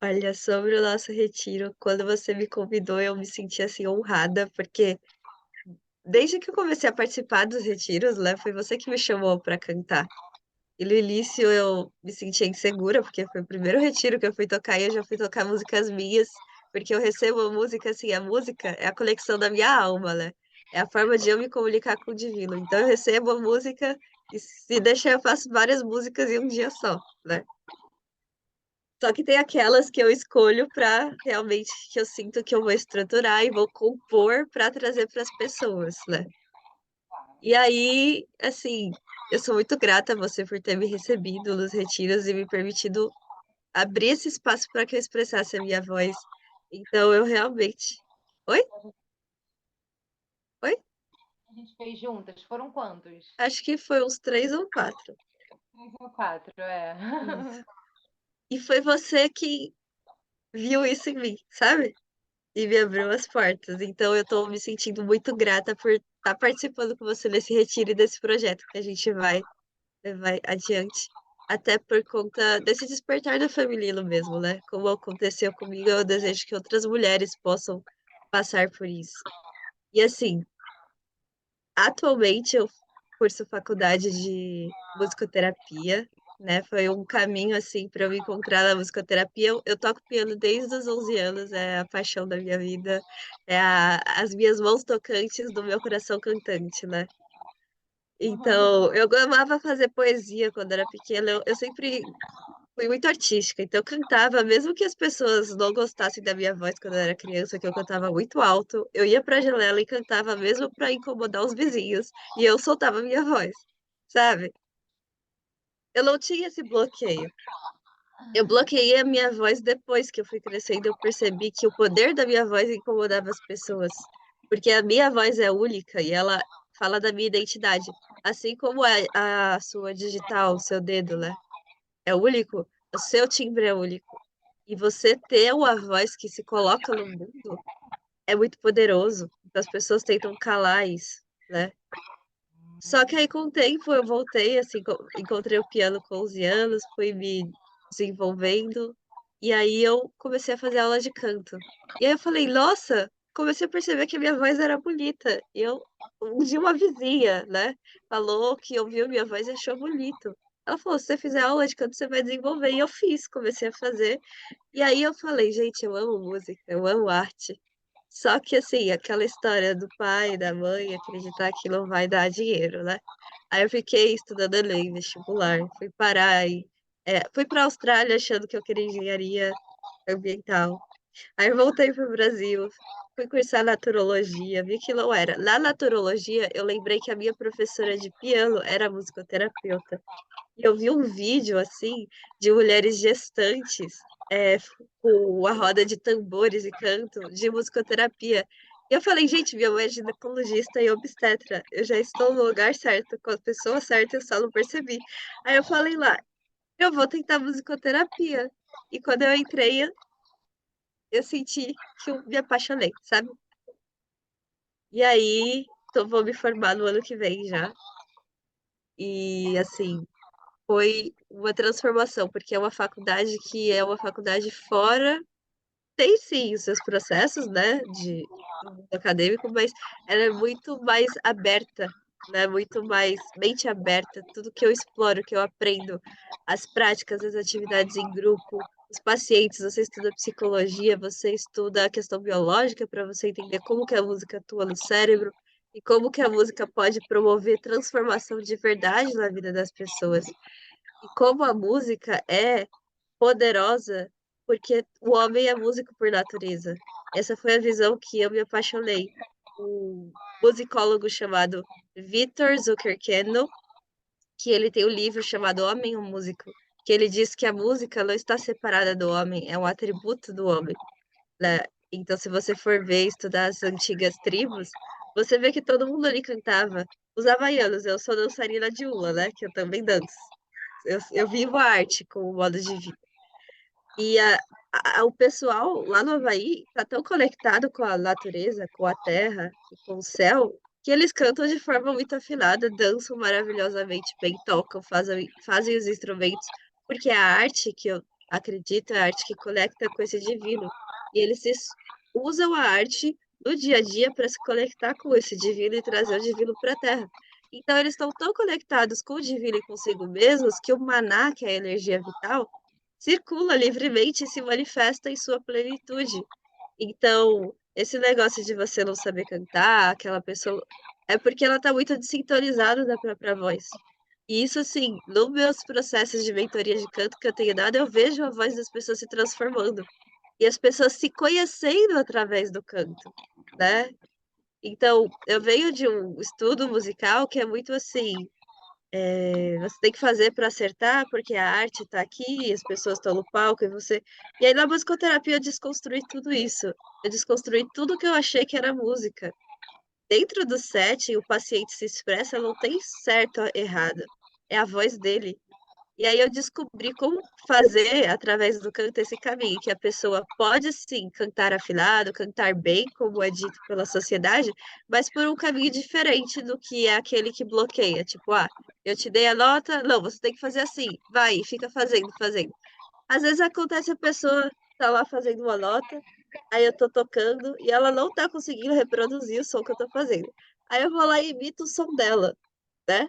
Olha, sobre o nosso retiro, quando você me convidou, eu me senti assim honrada, porque desde que eu comecei a participar dos retiros, né, foi você que me chamou para cantar. E no início eu me sentia insegura, porque foi o primeiro retiro que eu fui tocar e eu já fui tocar músicas minhas, porque eu recebo a música assim, a música é a conexão da minha alma, né? É a forma de eu me comunicar com o divino. Então eu recebo a música e se deixar eu faço várias músicas em um dia só, né? Só que tem aquelas que eu escolho para realmente que eu sinto que eu vou estruturar e vou compor para trazer para as pessoas, né? E aí, assim, eu sou muito grata a você por ter me recebido nos retiros e me permitido abrir esse espaço para que eu expressasse a minha voz. Então, eu realmente. Oi? Oi? A gente fez juntas, foram quantos? Acho que foi uns 3 ou 4. 3 ou 4, é. Isso. E foi você que viu isso em mim, sabe? E me abriu as portas. Então, eu tô me sentindo muito grata por estar participando com você desse retiro e desse projeto que a gente vai levar adiante. Até por conta desse despertar do feminino mesmo, né? Como aconteceu comigo, eu desejo que outras mulheres possam passar por isso. E assim, atualmente eu curso faculdade de musicoterapia, né? Foi um caminho assim para eu me encontrar na musicoterapia. Eu toco piano desde os 11 anos, é a paixão da minha vida, as minhas mãos tocantes do meu coração cantante, né? Então, eu amava fazer poesia quando era pequena. Eu sempre fui muito artística, então eu cantava, mesmo que as pessoas não gostassem da minha voz quando eu era criança, que eu cantava muito alto, eu ia pra janela e cantava mesmo pra incomodar os vizinhos, e eu soltava minha voz, sabe? Eu não tinha esse bloqueio. Eu bloqueei a minha voz depois que eu fui crescendo, eu percebi que o poder da minha voz incomodava as pessoas, porque a minha voz é única e ela fala da minha identidade, assim como a sua digital, o seu dedo, né? É único, o seu timbre é único. E você ter uma voz que se coloca no mundo é muito poderoso. Então, as pessoas tentam calar isso, né? Só que aí, com o tempo, eu voltei, assim, encontrei o piano com 11 anos, fui me desenvolvendo, e aí eu comecei a fazer aula de canto. E aí eu falei, nossa, comecei a perceber que a minha voz era bonita. E um dia uma vizinha, né, falou que ouviu minha voz e achou bonito. Ela falou, se você fizer aula de canto, você vai desenvolver. E eu fiz, comecei a fazer. E aí eu falei, gente, eu amo música, eu amo arte. Só que assim, aquela história do pai e da mãe acreditar que não vai dar dinheiro, né? Aí eu fiquei estudando Enem, vestibular, fui parar e fui para a Austrália achando que eu queria engenharia ambiental. Aí eu voltei para o Brasil, fui cursar naturologia, vi que não era. Na naturologia, eu lembrei que a minha professora de piano era musicoterapeuta. E eu vi um vídeo, assim, de mulheres gestantes, com a roda de tambores e canto, de musicoterapia. E eu falei, gente, minha mãe é ginecologista e obstetra. Eu já estou no lugar certo, com a pessoa certa, eu só não percebi. Aí eu falei lá, eu vou tentar musicoterapia. E quando eu entrei, eu senti que eu me apaixonei, sabe? E aí, vou me formar no ano que vem já. E, assim, foi uma transformação, porque é uma faculdade que é uma faculdade fora, tem sim os seus processos, né, de do mundo acadêmico, mas ela é muito mais aberta. né? Muito mais mente aberta, tudo que eu exploro, que eu aprendo, as práticas, as atividades em grupo, os pacientes, você estuda psicologia, você estuda a questão biológica para você entender como que a música atua no cérebro e como que a música pode promover transformação de verdade na vida das pessoas. E como a música é poderosa, porque o homem é músico por natureza. Essa foi a visão que eu me apaixonei. Um musicólogo chamado Victor Zuckerkano, que ele tem um livro chamado Homem, um Músico, que ele diz que a música não está separada do homem, é um atributo do homem, né? Então, se você for ver, estudar as antigas tribos, você vê que todo mundo ali cantava. Os havaianos, eu sou dançarina de hula, né? Que eu também danço. Eu vivo a arte como modo de vida. E o pessoal lá no Havaí tá tão conectado com a natureza, com a terra e com o céu, que eles cantam de forma muito afinada, dançam maravilhosamente bem, tocam, fazem os instrumentos, porque a arte que eu acredito é a arte que conecta com esse divino. E usam a arte no dia a dia para se conectar com esse divino e trazer o divino para a terra. Então, eles estão tão conectados com o divino e consigo mesmos que o maná, que é a energia vital, circula livremente e se manifesta em sua plenitude. Então, esse negócio de você não saber cantar, aquela pessoa, é porque ela está muito desintonizada da própria voz. E isso, assim, nos meus processos de mentoria de canto que eu tenho dado, eu vejo a voz das pessoas se transformando. E as pessoas se conhecendo através do canto, né? Então, eu venho de um estudo musical que é muito assim, você tem que fazer para acertar, porque a arte está aqui, as pessoas estão no palco e você. E aí na musicoterapia eu desconstruí tudo isso. Eu desconstruí tudo que eu achei que era música. Dentro do set, o paciente se expressa, não tem certo ou errado. É a voz dele. E aí eu descobri como fazer, através do canto, esse caminho, que a pessoa pode sim cantar afinado, cantar bem, como é dito pela sociedade, mas por um caminho diferente do que é aquele que bloqueia. Tipo, eu te dei a nota, não, você tem que fazer assim, vai, fica fazendo, fazendo. Às vezes acontece a pessoa tá lá fazendo uma nota, aí eu tô tocando e ela não tá conseguindo reproduzir o som que eu tô fazendo. Aí eu vou lá e imito o som dela, né?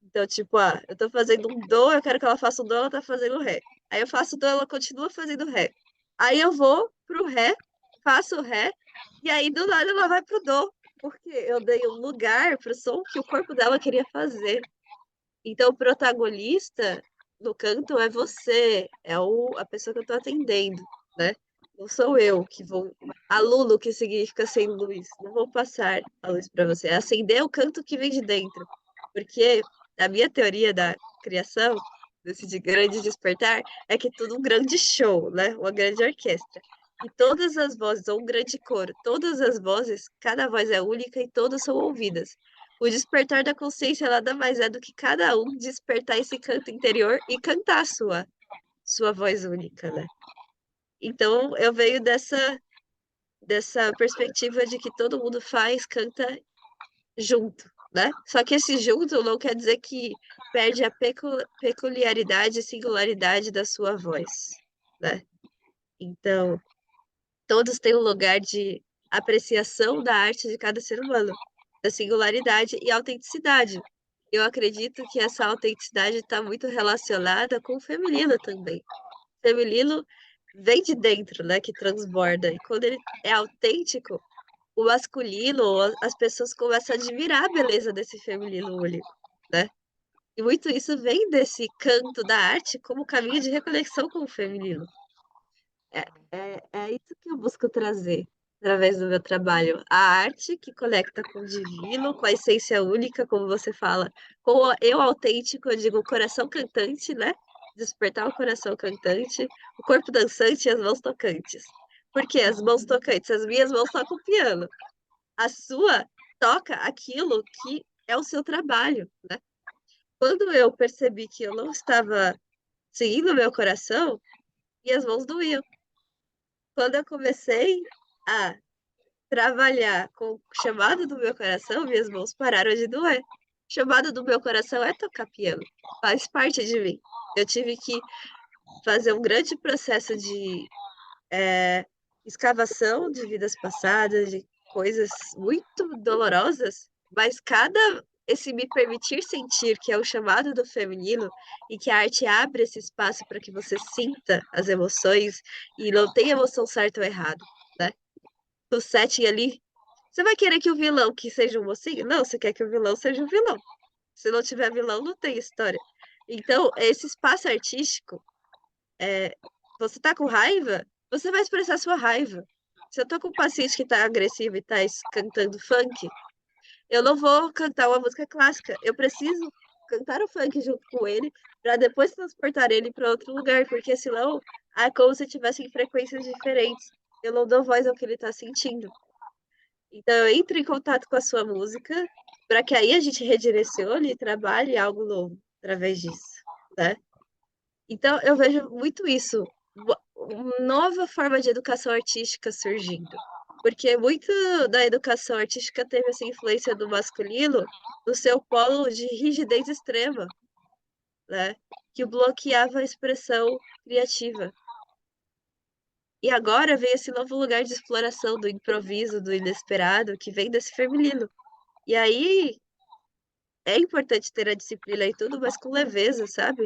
Então, tipo, eu tô fazendo um dó, eu quero que ela faça um dó, ela tá fazendo ré. Aí eu faço dó, ela continua fazendo ré. Aí eu vou pro ré, faço o ré, e aí do nada ela vai pro dó, porque eu dei um lugar pro som que o corpo dela queria fazer. Então, o protagonista no canto é você, é a pessoa que eu tô atendendo, né? Não sou eu que vou. Aluno, que significa sem luz. Não vou passar a luz para você. É acender o canto que vem de dentro. Porque a minha teoria da criação, desse de grande despertar, é que tudo um grande show, né? Uma grande orquestra. E todas as vozes, ou um grande coro, todas as vozes, cada voz é única e todas são ouvidas. O despertar da consciência nada mais é do que cada um despertar esse canto interior e cantar a sua voz única, né? Então, eu venho dessa perspectiva de que todo mundo faz, canta junto, né? Só que esse junto não quer dizer que perde a peculiaridade e singularidade da sua voz, né? Então, todos têm um lugar de apreciação da arte de cada ser humano, da singularidade e autenticidade. Eu acredito que essa autenticidade está muito relacionada com o feminino também. O feminino vem de dentro, né, que transborda. E quando ele é autêntico, o masculino, as pessoas começam a admirar a beleza desse feminino único, né? E muito isso vem desse canto da arte como caminho de reconexão com o feminino. É isso que eu busco trazer através do meu trabalho. A arte que conecta com o divino, com a essência única, como você fala, com o eu autêntico, eu digo o coração cantante, né? Despertar o coração cantante, o corpo dançante e as mãos tocantes. Por que as mãos tocantes? As minhas mãos tocam piano. A sua toca aquilo que é o seu trabalho, né? Quando eu percebi que eu não estava seguindo o meu coração, minhas mãos doíam. Quando eu comecei a trabalhar com o chamado do meu coração, minhas mãos pararam de doer. O chamado do meu coração é tocar piano, faz parte de mim. Eu tive que fazer um grande processo de escavação de vidas passadas, de coisas muito dolorosas, mas cada esse me permitir sentir, que é o chamado do feminino, e que a arte abre esse espaço para que você sinta as emoções e não tem emoção certa ou errado, né? O setting ali, você vai querer que o vilão que seja um mocinho? Não, você quer que o vilão seja um vilão. Se não tiver vilão, não tem história. Então, esse espaço artístico, você tá com raiva, você vai expressar sua raiva. Se eu tô com um paciente que tá agressivo e tá cantando funk, eu não vou cantar uma música clássica. Eu preciso cantar o funk junto com ele para depois transportar ele para outro lugar, porque senão é como se tivessem frequências diferentes. Eu não dou voz ao que ele está sentindo. Então eu entro em contato com a sua música para que aí a gente redirecione e trabalhe algo novo através disso, né? Então eu vejo muito isso, uma nova forma de educação artística surgindo. Porque muito da educação artística teve essa influência do masculino no seu polo de rigidez extrema, né? Que bloqueava a expressão criativa. E agora vem esse novo lugar de exploração do improviso, do inesperado, que vem desse feminino. E aí é importante ter a disciplina e tudo, mas com leveza, sabe?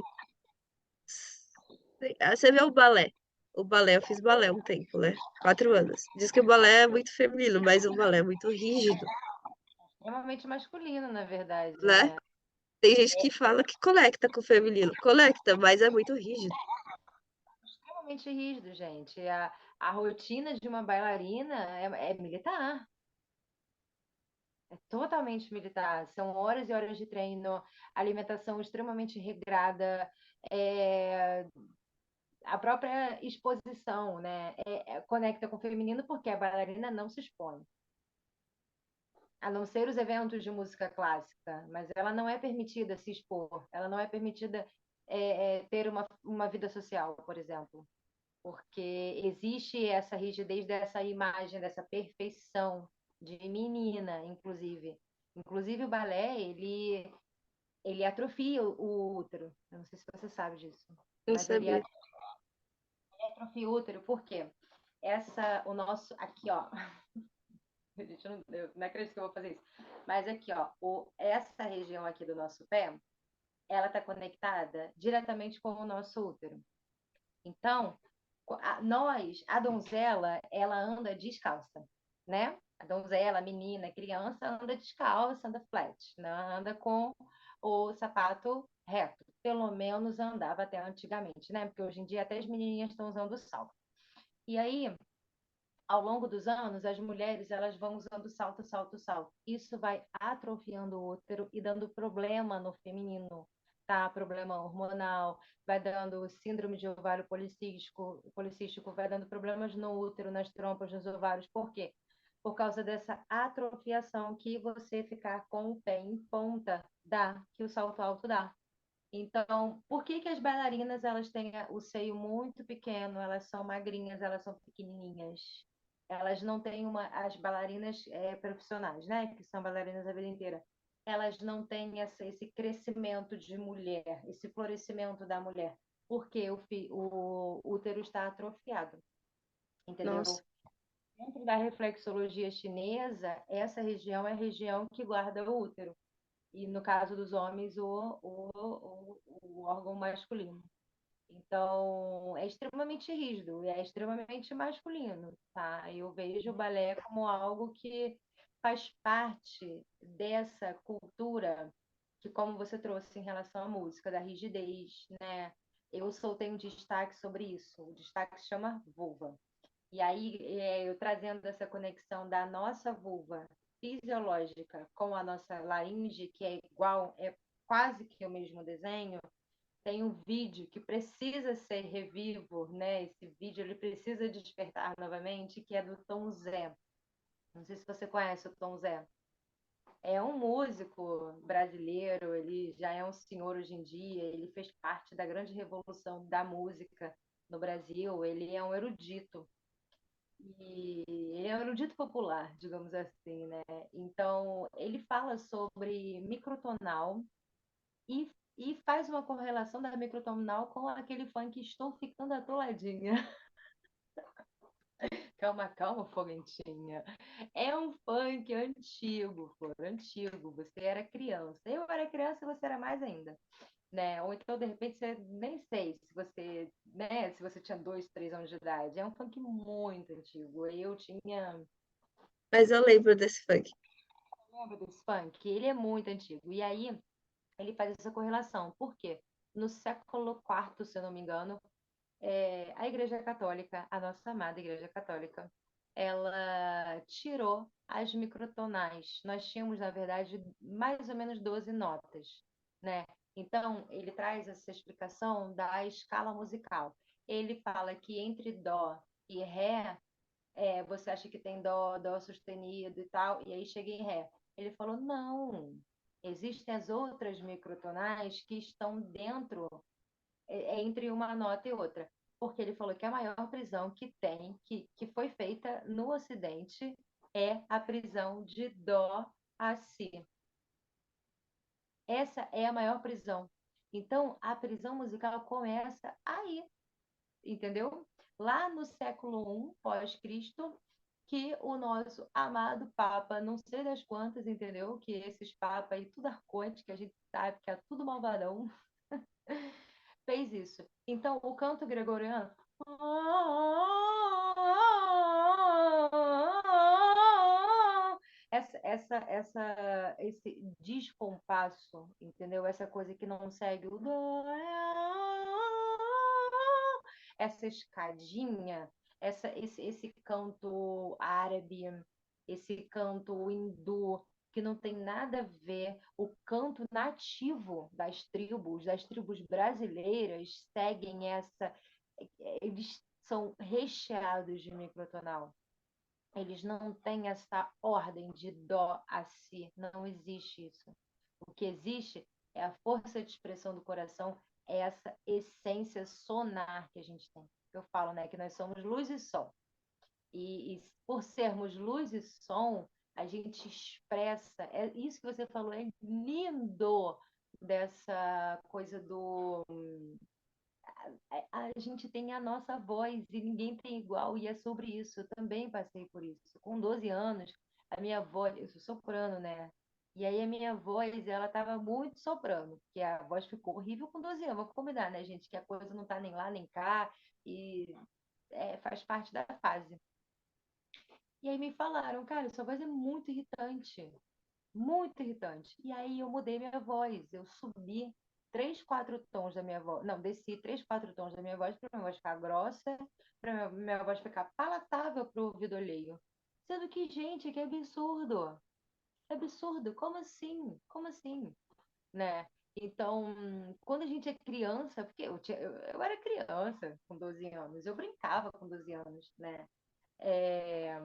Você vê o balé. O balé, eu fiz balé um tempo, né? 4 anos. Diz que o balé é muito feminino, mas o balé é muito rígido, Extremamente masculino, na verdade, né? né? Tem gente que fala que conecta com o feminino. Conecta, mas é muito rígido. Extremamente rígido, gente. A rotina de uma bailarina é militar. É totalmente militar. São horas e horas de treino, alimentação extremamente regrada, é, a própria exposição, né? Conecta com o feminino porque a bailarina não se expõe. A não ser os eventos de música clássica, mas ela não é permitida se expor, ela não é permitida ter uma vida social, por exemplo, porque existe essa rigidez dessa imagem, dessa perfeição de menina, inclusive. Inclusive o balé, ele atrofia o útero. Eu não sei se você sabe disso, Não mas ele sabia. atrofia o útero, por quê? O nosso, aqui, ó, gente, eu não acredito que eu vou fazer isso. Mas aqui, ó, essa região aqui do nosso pé, ela está conectada diretamente com o nosso útero. Então, a donzela, ela anda descalça, né? A donzela, a menina, a criança anda descalça, anda flat, né? Anda com o sapato reto. Pelo menos andava até antigamente, né? Porque hoje em dia até as menininhas estão usando salto. E aí, ao longo dos anos, as mulheres elas vão usando salto, salto, salto. Isso vai atrofiando o útero e dando problema no feminino, tá? Problema hormonal, vai dando síndrome de ovário policístico, vai dando problemas no útero, nas trompas, nos ovários. Por quê? Por causa dessa atrofiação que você ficar com o pé em ponta dá, que o salto alto dá. Então, por que que as bailarinas elas têm o seio muito pequeno, elas são magrinhas, elas são pequenininhas? Elas não têm as bailarinas profissionais, né? Que são bailarinas a vida inteira. Elas não têm esse crescimento de mulher, esse florescimento da mulher, porque o útero está atrofiado, Nossa, entendeu? Dentro da reflexologia chinesa, essa região é a região que guarda o útero e no caso dos homens, o órgão masculino. Então, é extremamente rígido, é extremamente masculino, tá? Eu vejo o balé como algo que faz parte dessa cultura que, como você trouxe em relação à música, da rigidez, né? Eu soltei um destaque sobre isso, o destaque se chama vulva. E aí, eu trazendo essa conexão da nossa vulva fisiológica com a nossa laringe, que é igual, é quase que o mesmo desenho, tem um vídeo que precisa ser revivo, né? Esse vídeo ele precisa despertar novamente, que é do Tom Zé. Não sei se você conhece o Tom Zé. É um músico brasileiro, ele já é um senhor hoje em dia, ele fez parte da grande revolução da música no Brasil, ele é um erudito. E ele é um erudito popular, digamos assim, né? Então, ele fala sobre microtonal e faz uma correlação da microtonal com aquele funk Estou Ficando Atoladinha, que calma, calma, Foguentinha. É um funk antigo, Flor, antigo. Você era criança. Eu era criança e você era mais ainda, né? Ou então, de repente, você nem sei se você, né, se você tinha 2, 3 anos de idade. É um funk muito antigo. Eu tinha. Mas eu lembro desse funk. Lembra desse funk? Ele é muito antigo. E aí, ele faz essa correlação. Por quê? No século IV, se eu não me engano, a Igreja Católica, a nossa amada Igreja Católica, ela tirou as microtonais. Nós tínhamos, na verdade, mais ou menos 12 notas, né? Então, ele traz essa explicação da escala musical. Ele fala que entre dó e ré, você acha que tem dó, dó sustenido e tal, e aí chega em ré. Ele falou, não, existem as outras microtonais que estão dentro entre uma nota e outra. Porque ele falou que a maior prisão que tem, que foi feita no Ocidente, é a prisão de Dó a Si. Essa é a maior prisão. Então, a prisão musical começa aí, entendeu? Lá no século I pós-Cristo, que o nosso amado Papa, não sei das quantas, entendeu? Que esses papas aí, tudo arconte, que a gente sabe que é tudo malvadão, fez isso. Então, o canto gregoriano. Esse descompasso, entendeu? Essa coisa que não segue o dó, essa escadinha, esse canto árabe, esse canto hindu, que não tem nada a ver. O canto nativo das tribos brasileiras, seguem essa. Eles são recheados de microtonal. Eles não têm essa ordem de dó a si. Não existe isso. O que existe é a força de expressão do coração, é essa essência sonar que a gente tem. Eu falo, né, que nós somos luz e som. E por sermos luz e som, a gente expressa. É isso que você falou, é lindo dessa coisa do. A gente tem a nossa voz e ninguém tem igual, e é sobre isso. Eu também passei por isso. Com 12 anos, a minha voz, eu sou soprano, né? E aí a minha voz, ela tava muito soprano, porque a voz ficou horrível com 12 anos. Vamos combinar, né, gente? Que a coisa não tá nem lá nem cá, e faz parte da fase. E aí me falaram, cara, sua voz é muito irritante, muito irritante. E aí eu mudei minha voz, eu subi 3, 4 tons da minha voz, não, desci 3, 4 tons da minha voz para minha voz ficar grossa, para minha voz ficar palatável para o ouvido alheio. Sendo que, gente, que absurdo, absurdo, como assim? Como assim? Né? Então, quando a gente é criança, porque eu era criança com 12 anos, eu brincava com 12 anos, né? É,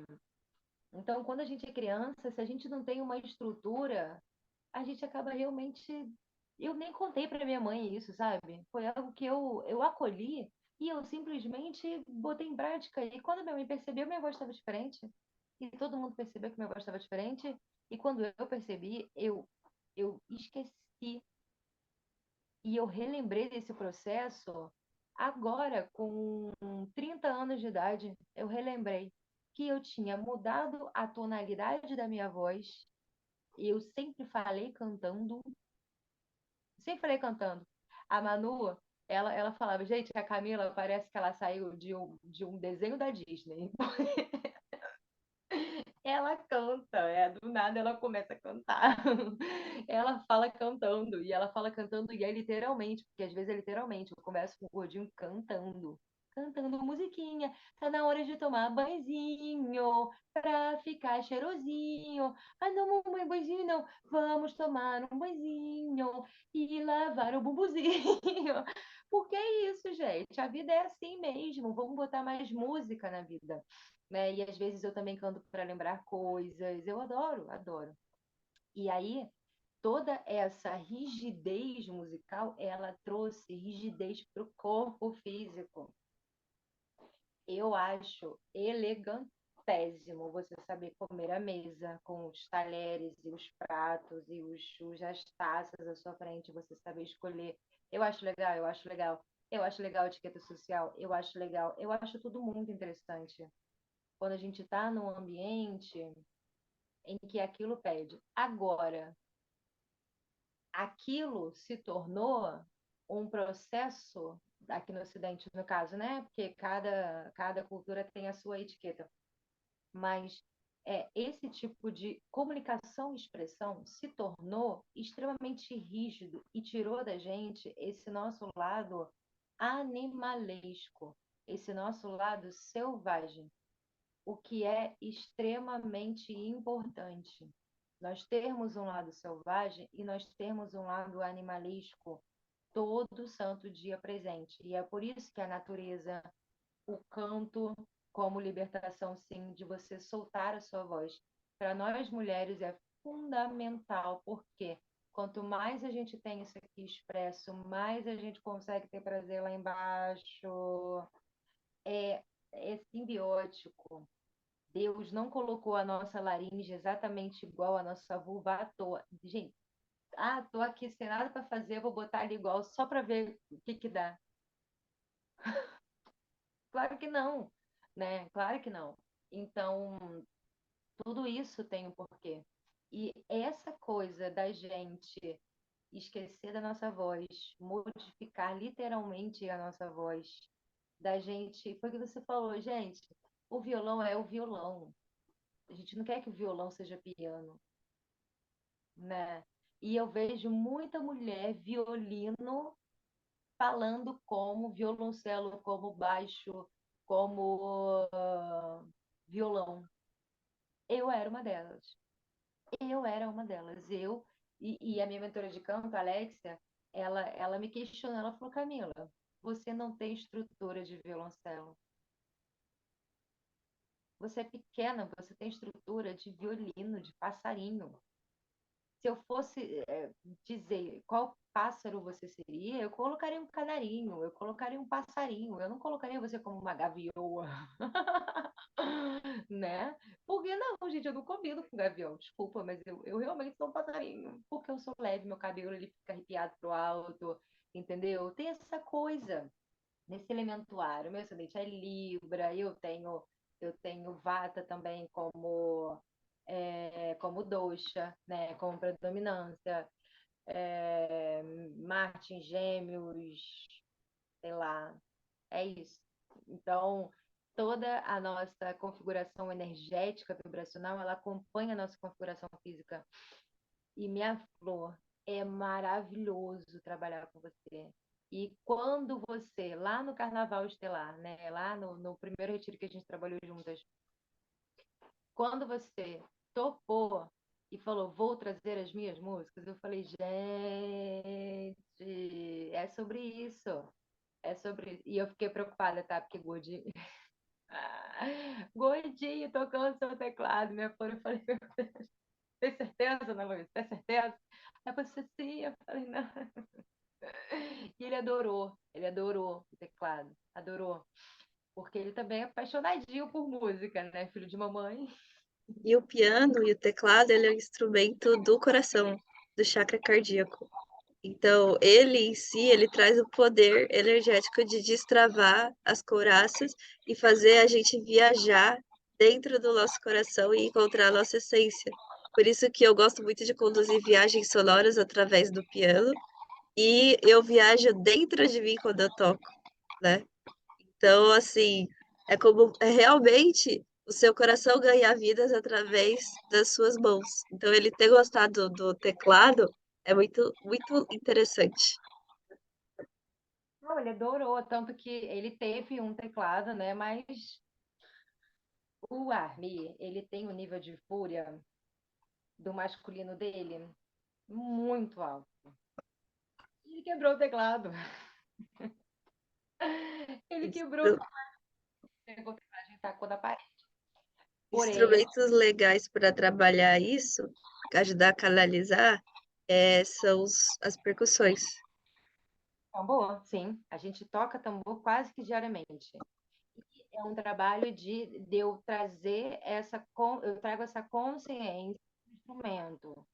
então, quando a gente é criança, se a gente não tem uma estrutura, a gente acaba realmente. Eu nem contei para minha mãe isso, sabe? Foi algo que eu acolhi e eu simplesmente botei em prática. E quando minha mãe percebeu, minha voz estava diferente. E todo mundo percebeu que minha voz estava diferente. E quando eu percebi, eu esqueci. E eu relembrei desse processo agora, com 30 anos de idade. Eu relembrei que eu tinha mudado a tonalidade da minha voz. Eu sempre falei cantando. A Manu, ela falava, gente, a Camila parece que ela saiu de um desenho da Disney. Ela canta, do nada ela começa a cantar. Ela fala cantando, e ela fala cantando, e é literalmente, porque às vezes é literalmente, eu converso com o gordinho cantando. Cantando musiquinha, tá na hora de tomar banhozinho, pra ficar cheirosinho. Ah, não, mamãe, banhozinho não, vamos tomar um banhozinho e lavar o bumbuzinho. Porque é isso, gente, a vida é assim mesmo, vamos botar mais música na vida, né? E às vezes eu também canto para lembrar coisas. Eu adoro, adoro. E aí, toda essa rigidez musical, ela trouxe rigidez para o corpo físico. Eu acho elegantésimo você saber comer à mesa com os talheres e os pratos e as taças à sua frente, você saber escolher. Eu acho legal, eu acho legal. Eu acho legal a etiqueta social, eu acho legal, eu acho tudo muito interessante. quando a gente está num ambiente em que aquilo pede. Agora, aquilo se tornou um processo, aqui no Ocidente, no caso, né? Porque cada cultura tem a sua etiqueta. Mas esse tipo de comunicação e expressão se tornou extremamente rígido e tirou da gente esse nosso lado animalesco, esse nosso lado selvagem, o que é extremamente importante. Nós termos um lado selvagem e nós termos um lado animalesco todo santo dia presente. E é por isso que a natureza, o canto como libertação, sim, de você soltar a sua voz. Para nós mulheres é fundamental, porque quanto mais a gente tem isso aqui expresso, mais a gente consegue ter prazer lá embaixo. É simbiótico. Deus não colocou a nossa laringe exatamente igual a nossa vulva à toa. Gente, tô aqui sem nada para fazer, vou botar ali igual só para ver o que que dá. Claro que não, né? Claro que não. Então, tudo isso tem um porquê. E essa coisa da gente esquecer da nossa voz, modificar literalmente a nossa voz, da gente. Foi o que você falou, gente. O violão é o violão. A gente não quer que o violão seja piano, né? E eu vejo muita mulher violino falando como violoncelo, como baixo, como violão. Eu era uma delas. Eu era uma delas. E a minha mentora de canto, a Alexia, ela me questionou, ela falou, Camila, você não tem estrutura de violoncelo. Você é pequena, você tem estrutura de violino, de passarinho. Se eu fosse dizer qual pássaro você seria, eu colocaria um canarinho, eu colocaria um passarinho, eu não colocaria você como uma gaviõa, né? Porque não, gente, eu não combino com gavião, desculpa, mas eu realmente sou um passarinho, porque eu sou leve, meu cabelo ele fica arrepiado pro alto, entendeu? Tem essa coisa nesse elemento ar, o meu ascendente é Libra, eu tenho Vata também como dosha, né, como predominância, é, Marte em Gêmeos, sei lá, é isso. Então, toda a nossa configuração energética vibracional, ela acompanha a nossa configuração física. E minha flor, é maravilhoso trabalhar com você. E quando você, lá no Carnaval Estelar, né, lá no primeiro retiro que a gente trabalhou juntas, quando você topou e falou, vou trazer as minhas músicas, eu falei, gente, é sobre isso. É sobre isso. E eu fiquei preocupada, tá? Porque Gordinho, Gordinho tocando seu teclado, minha flor, eu falei, tem certeza, Ana Luísa? Tem certeza? Aí você, sim, eu falei, não. E ele adorou o teclado, adorou. Porque ele também é apaixonadinho por música, né? Filho de mamãe. E o piano e o teclado, ele é um instrumento do coração, do chakra cardíaco. Então, ele em si, ele traz o poder energético de destravar as couraças e fazer a gente viajar dentro do nosso coração e encontrar a nossa essência. Por isso que eu gosto muito de conduzir viagens sonoras através do piano e eu viajo dentro de mim quando eu toco, né? Então, assim, é realmente o seu coração ganhar vidas através das suas mãos. Então, ele ter gostado do teclado é muito, muito interessante. Não, ele adorou, tanto que ele teve um teclado, né? Mas o Armi, ele tem um nível de fúria do masculino dele muito alto. Ele quebrou o teclado. Ele quebrou o Instru- teclado, a gente tacou na parede. Porém, Instrumentos legais para trabalhar isso, ajudar a canalizar, são as percussões. tambor, sim, a gente toca tambor quase que diariamente. É um trabalho de eu trazer eu trago essa consciência do instrumento,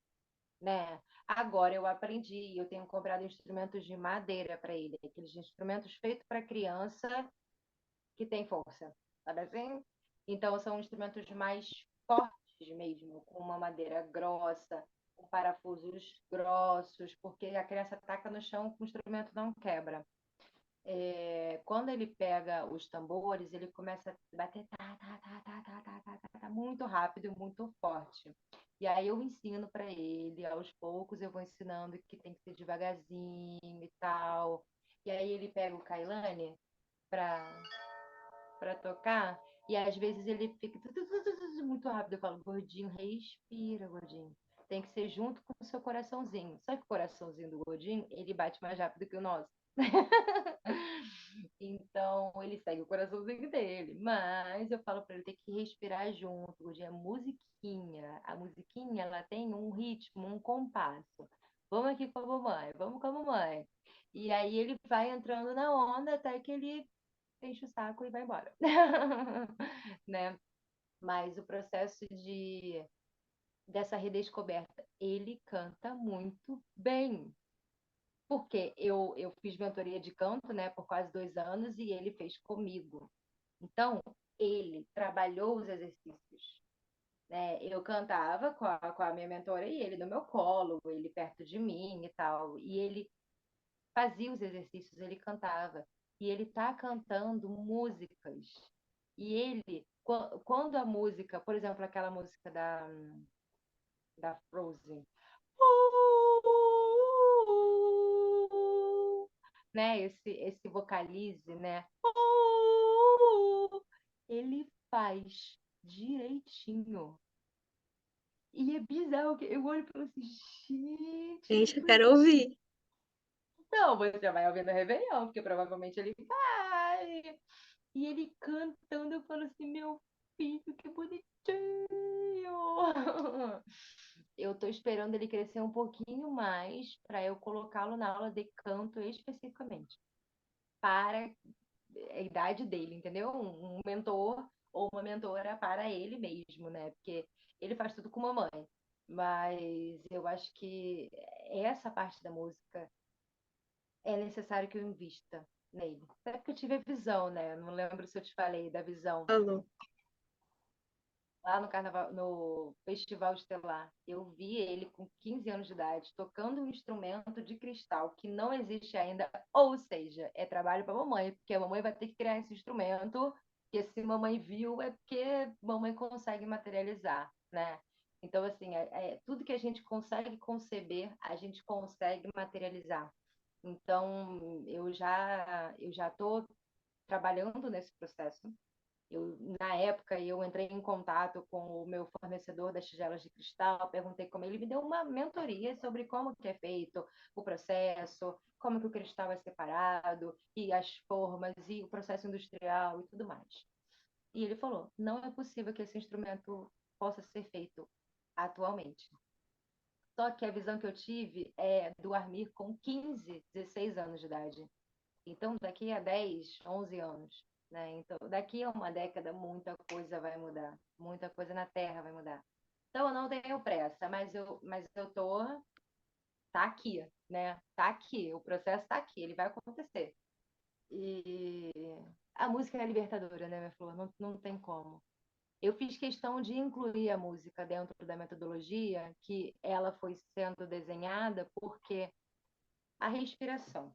né? Agora eu aprendi, eu tenho comprado instrumentos de madeira para ele, aqueles instrumentos feitos para criança que tem força, sabe assim? Então, são instrumentos mais fortes mesmo, com uma madeira grossa, com parafusos grossos, porque a criança taca no chão, o instrumento não quebra. Quando ele pega os tambores, ele começa a bater muito rápido, muito forte. E aí eu ensino para ele, aos poucos eu vou ensinando que tem que ser devagarzinho e tal. E aí ele pega o Kailane para tocar, e às vezes ele fica muito rápido. Eu falo, gordinho, respira, gordinho. Tem que ser junto com o seu coraçãozinho. Só que o coraçãozinho do gordinho, ele bate mais rápido que o nosso. Então, ele segue o coraçãozinho dele. Mas eu falo para ele ter que respirar junto. Hoje é musiquinha. A musiquinha, ela tem um ritmo, um compasso. Vamos aqui com a mamãe, vamos com a mamãe. E aí ele vai entrando na onda até que ele enche o saco e vai embora. Né? Mas o processo dessa redescoberta, ele canta muito bem. Porque eu fiz mentoria de canto, né, por quase 2 anos e ele fez comigo. Então, ele trabalhou os exercícios. Né? Eu cantava com a minha mentora e ele no meu colo, ele perto de mim e tal. E ele fazia os exercícios, ele cantava. E ele tá cantando músicas. E ele, quando a música, por exemplo, aquela música da Frozen, né? Esse vocalize, né? Ele faz direitinho. E é bizarro que eu olho e falo assim, gente, que Gente, eu coisa. quero ouvir. Não, você vai ouvir no Réveillon, porque provavelmente ele vai. E ele cantando, eu falo assim, meu filho, que bonitinho. Eu tô esperando ele crescer um pouquinho mais para eu colocá-lo na aula de canto especificamente, para a idade dele, entendeu? Um mentor ou uma mentora para ele mesmo, né? Porque ele faz tudo com mamãe. Mas eu acho que essa parte da música é necessário que eu invista nele. Até porque eu tive a visão, né? Não lembro se eu te falei da visão Falou. lá no carnaval, no Festival Estelar. Eu vi ele com 15 anos de idade tocando um instrumento de cristal que não existe ainda, ou seja, é trabalho para mamãe, porque a mamãe vai ter que criar esse instrumento, que se mamãe viu é porque mamãe consegue materializar, né? Então, assim, tudo que a gente consegue conceber, a gente consegue materializar. Então, eu já estou trabalhando nesse processo. Na época, eu entrei em contato com o meu fornecedor das tigelas de cristal, perguntei como ele me deu uma mentoria sobre como que é feito o processo, como que o cristal é separado, e as formas, e o processo industrial e tudo mais. E ele falou, não é possível que esse instrumento possa ser feito atualmente. Só que a visão que eu tive é do Armir com 15, 16 anos de idade. Então, daqui a 10, 11 anos, né? Então, daqui a uma década, muita coisa vai mudar. Muita coisa na Terra vai mudar. Então, eu não tenho pressa, mas eu tô, tá aqui, né? Tá aqui, o processo tá aqui, ele vai acontecer. E a música é libertadora, né, minha flor? Não, não tem como. Eu fiz questão de incluir a música dentro da metodologia, que ela foi sendo desenhada porque a respiração,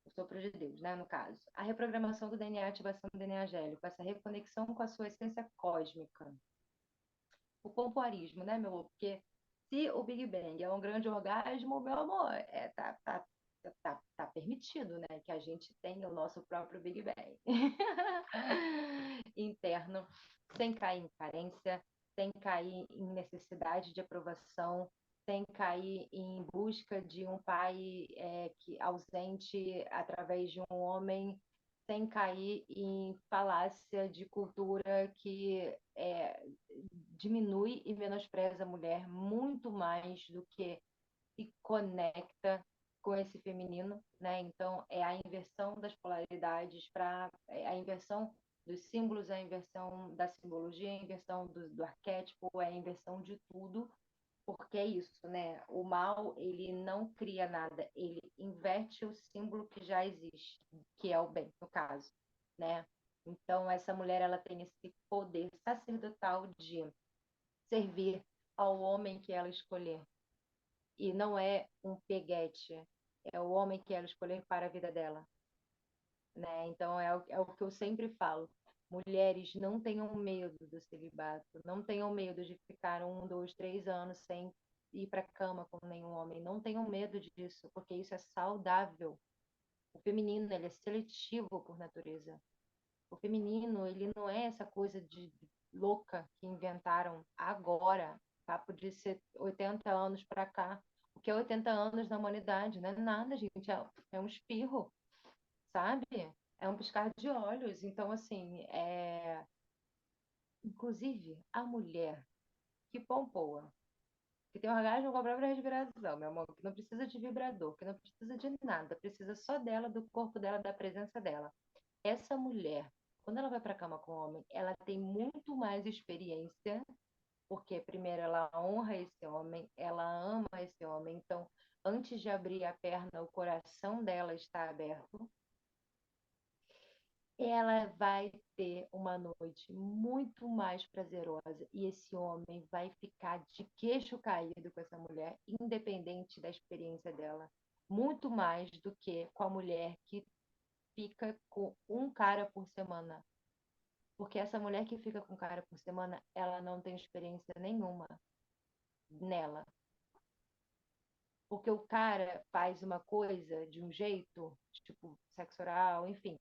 o sopro de Deus, né, no caso. A reprogramação do DNA, ativação do DNA gélio, essa reconexão com a sua essência cósmica. O pompoarismo, né, meu amor? Porque se o Big Bang é um grande orgasmo, meu amor, tá permitido, né, que a gente tenha o nosso próprio Big Bang interno, sem cair em carência, sem cair em necessidade de aprovação, sem cair em busca de um pai ausente através de um homem, sem cair em falácia de cultura que diminui e menospreza a mulher muito mais do que se conecta com esse feminino, né? Então é a inversão das polaridades para a inversão dos símbolos, a inversão da simbologia, a inversão do arquétipo, é a inversão de tudo, porque é isso, né? O mal, ele não cria nada, ele inverte o símbolo que já existe, que é o bem, no caso, né? Então, essa mulher, ela tem esse poder sacerdotal de servir ao homem que ela escolher. E não é um peguete, é o homem que ela escolher para a vida dela, né? Então, é o que eu sempre falo. Mulheres, não tenham medo do celibato, não tenham medo de ficar 1, 2, 3 anos sem ir para a cama com nenhum homem. Não tenham medo disso, porque isso é saudável. O feminino, ele é seletivo por natureza. O feminino, ele não é essa coisa de louca que inventaram agora, papo de 80 anos para cá. O que é 80 anos na humanidade? Não é nada, gente. É um espirro, sabe? É um piscar de olhos. Então, assim, inclusive, a mulher que pompoa, que tem orgasmo com a própria respiração, meu amor, que não precisa de vibrador, que não precisa de nada, precisa só dela, do corpo dela, da presença dela. Essa mulher, quando ela vai para a cama com o homem, ela tem muito mais experiência, porque primeiro ela honra esse homem, ela ama esse homem, então antes de abrir a perna, o coração dela está aberto. Ela vai ter uma noite muito mais prazerosa e esse homem vai ficar de queixo caído com essa mulher, independente da experiência dela, muito mais do que com a mulher que fica com um cara por semana. Porque essa mulher que fica com cara por semana, ela não tem experiência nenhuma nela. Porque o cara faz uma coisa de um jeito, tipo sexo oral, enfim.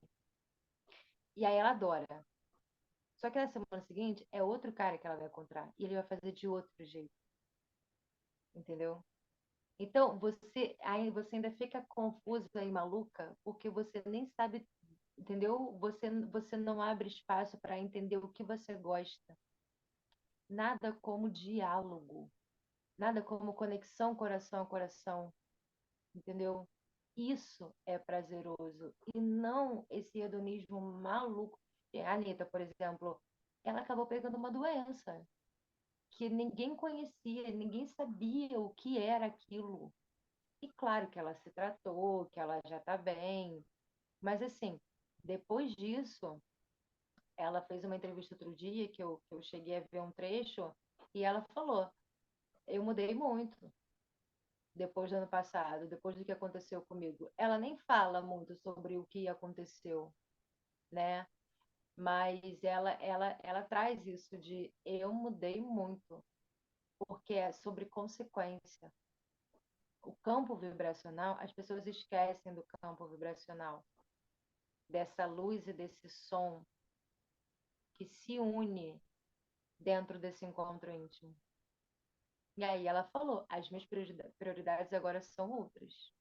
E aí ela adora. Só que na semana seguinte é outro cara que ela vai encontrar. E ele vai fazer de outro jeito. Entendeu? Então, você ainda fica confusa e maluca porque você nem sabe, entendeu? Você não abre espaço para entender o que você gosta. Nada como diálogo. Nada como conexão coração a coração, entendeu? Isso é prazeroso e não esse hedonismo maluco. A Anitta, por exemplo, ela acabou pegando uma doença que ninguém conhecia, ninguém sabia o que era aquilo. E claro que ela se tratou, que ela já tá bem, mas assim, depois disso, ela fez uma entrevista outro dia que eu cheguei a ver um trecho e ela falou: eu mudei muito depois do ano passado, depois do que aconteceu comigo. Ela nem fala muito sobre o que aconteceu, né? Mas ela traz isso de eu mudei muito, porque é sobre consequência. O campo vibracional, as pessoas esquecem do campo vibracional, dessa luz e desse som que se une dentro desse encontro íntimo. E aí ela falou, as minhas prioridades agora são outras.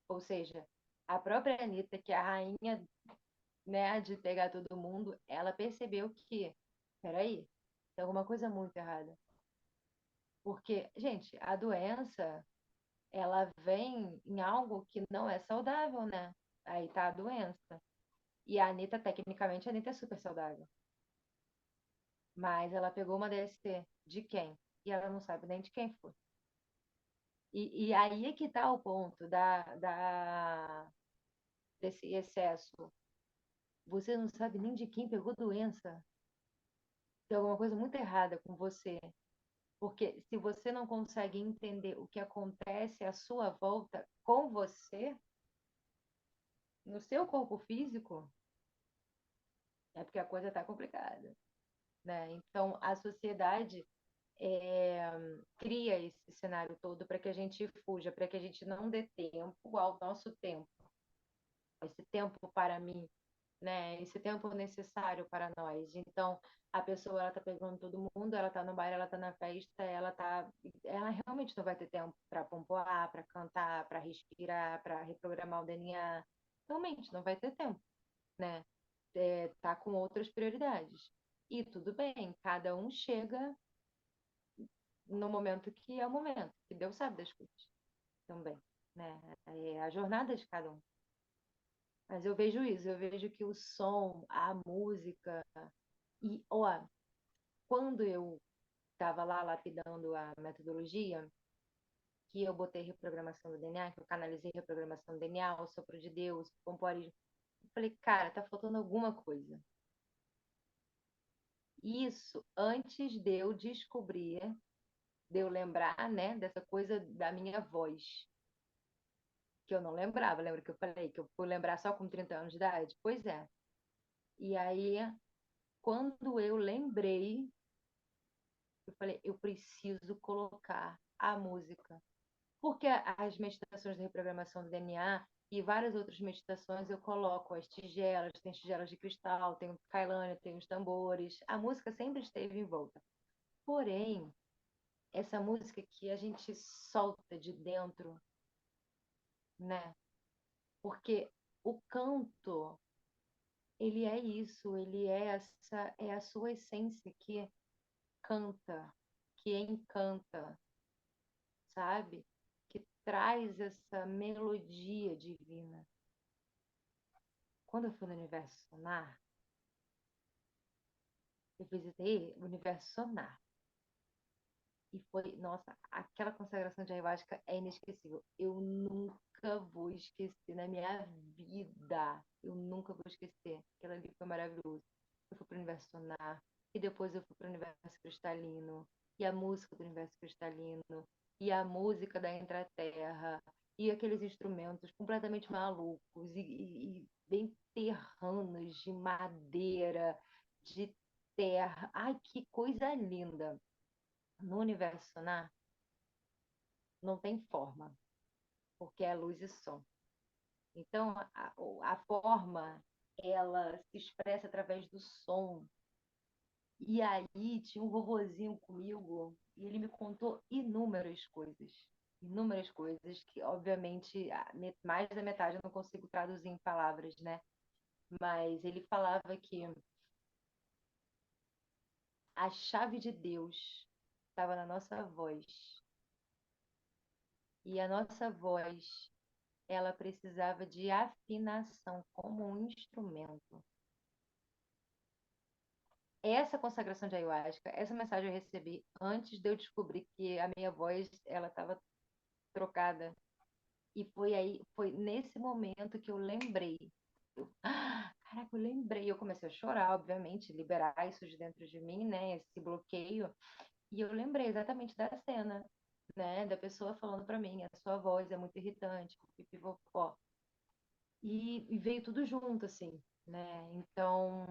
Ou seja, a própria Anitta, que é a rainha, né, de pegar todo mundo, ela percebeu que, peraí, tem alguma coisa muito errada. Porque, gente, a doença, ela vem em algo que não é saudável, né? Aí tá a doença. E a Anitta, tecnicamente, a Anitta é super saudável. Mas ela pegou uma DST. De quem? E ela não sabe nem de quem foi. E aí é que tá o ponto desse excesso. Você não sabe nem de quem pegou doença. Tem alguma coisa muito errada com você. Porque se você não consegue entender o que acontece à sua volta com você, no seu corpo físico, é porque a coisa está complicada, né? Então, a sociedade é, cria esse cenário todo para que a gente fuja, para que a gente não dê tempo ao nosso tempo, esse tempo para mim, né? Esse tempo necessário para nós. Então, a pessoa ela tá pegando todo mundo, ela tá no baile, ela tá na festa, ela realmente não vai ter tempo para pompoar, para cantar, para respirar, para reprogramar o DNA. Realmente não vai ter tempo, né? Tá com outras prioridades. E tudo bem, cada um chega no momento que é o momento, que Deus sabe das coisas também, né? É a jornada de cada um. Mas eu vejo isso, eu vejo que o som, a música, e, ó, quando eu estava lá lapidando a metodologia, que eu botei reprogramação do DNA, que eu canalizei reprogramação do DNA, o sopro de Deus, o pompoarismo, falei, cara, tá faltando alguma coisa. Isso antes de eu descobrir, de eu lembrar, né, dessa coisa da minha voz, que eu não lembrava. Lembra que eu falei que eu fui lembrar só com 30 anos de idade? Pois é. E aí, quando eu lembrei, eu falei, eu preciso colocar a música. Porque as meditações de reprogramação do DNA e várias outras meditações eu coloco as tigelas, tem tigelas de cristal, tem o kailânia, tem os tambores. A música sempre esteve em volta. Porém, essa música que a gente solta de dentro, né? Porque o canto, ele é isso, ele é essa, é a sua essência que canta, que encanta, sabe? Que traz essa melodia divina. Quando eu fui no Universo Sonar, eu visitei o Universo Sonar. E foi, nossa, aquela consagração de ayahuasca é inesquecível. Eu nunca vou esquecer na minha vida. Eu nunca vou esquecer. Aquilo ali foi maravilhoso. Eu fui para o Universo Sonar. E depois eu fui para o Universo Cristalino. E a música do Universo Cristalino. E a música da Intraterra. E aqueles instrumentos completamente malucos. E bem terranos, de madeira, de terra. Ai, que coisa linda! No universo sonar não tem forma, porque é luz e som. Então, a forma, ela se expressa através do som. E aí tinha um vovozinho comigo e ele me contou inúmeras coisas que, obviamente, mais da metade eu não consigo traduzir em palavras, né? Mas ele falava que a chave de Deus estava na nossa voz. E a nossa voz ela precisava de afinação como um instrumento. Essa consagração de ayahuasca, essa mensagem eu recebi antes de eu descobrir que a minha voz ela estava trocada. E foi aí, foi nesse momento que eu lembrei. Caraca, eu lembrei. Eu comecei a chorar, obviamente, liberar isso de dentro de mim, né? Esse bloqueio. E eu lembrei exatamente da cena, né? Da pessoa falando para mim, a sua voz é muito irritante, pipipopó. E veio tudo junto, assim, né? Então,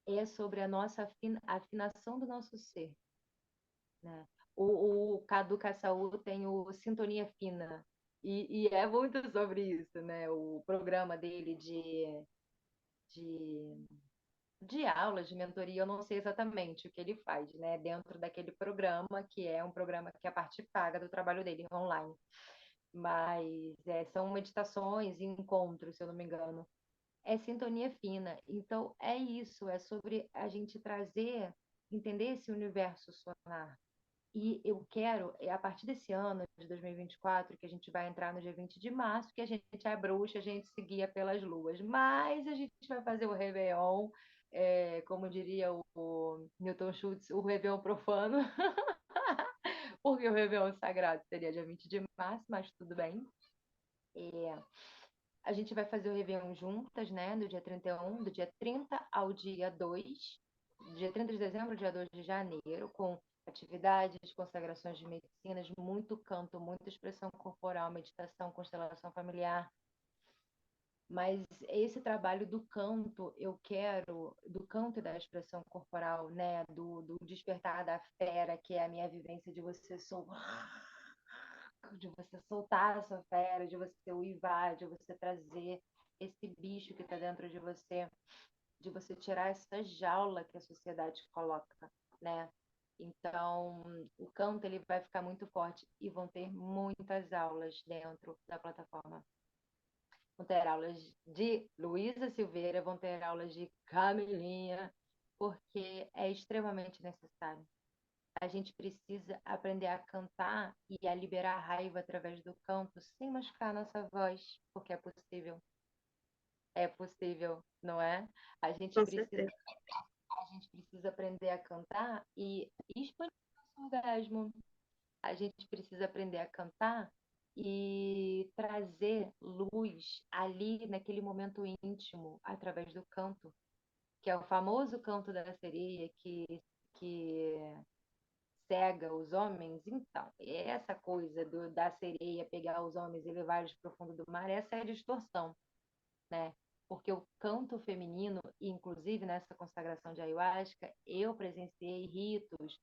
é sobre a nossa afinação do nosso ser, né? O Cadu Caçaú tem o Sintonia Fina, e é muito sobre isso, né? O programa dele de, de aulas, de mentoria, eu não sei exatamente o que ele faz, né? Dentro daquele programa, que é um programa que é a parte paga do trabalho dele, online. Mas são meditações e encontros, se eu não me engano. É sintonia fina. Então, é isso, é sobre a gente trazer, entender esse universo sonar. E eu quero, a partir desse ano de 2024, que a gente vai entrar no dia 20 de março, que a gente é bruxa, a gente se guia pelas luas. Mas a gente vai fazer o Réveillon, como diria o Newton Schultz, o Réveillon profano, porque o Réveillon sagrado seria dia 20 de março, mas tudo bem. É, a gente vai fazer o Réveillon juntas, né? Do dia 31, do dia 30 ao dia 2, do dia 30 de dezembro ao dia 2 de janeiro, com atividades, consagrações de medicinas, muito canto, muita expressão corporal, meditação, constelação familiar. Mas esse trabalho do canto, eu quero, do canto e da expressão corporal, né? Do despertar da fera, que é a minha vivência de você de você soltar a sua fera, de você uivar, de você trazer esse bicho que está dentro de você tirar essa jaula que a sociedade coloca, né? Então, o canto ele vai ficar muito forte e vão ter muitas aulas dentro da plataforma. Vão ter aulas de Luísa Silveira, vão ter aulas de Camilinha, porque é extremamente necessário. A gente precisa aprender a cantar e a liberar a raiva através do canto sem machucar a nossa voz, porque é possível. É possível, não é? A gente Com precisa, certeza. a gente precisa aprender a cantar e expandir o nosso orgasmo. A gente precisa aprender a cantar e trazer luz ali naquele momento íntimo através do canto, que é o famoso canto da sereia que cega os homens. Então, essa coisa da sereia pegar os homens e levar eles para o fundo do mar, essa é a distorção, né? Porque o canto feminino, inclusive nessa consagração de ayahuasca, eu presenciei ritos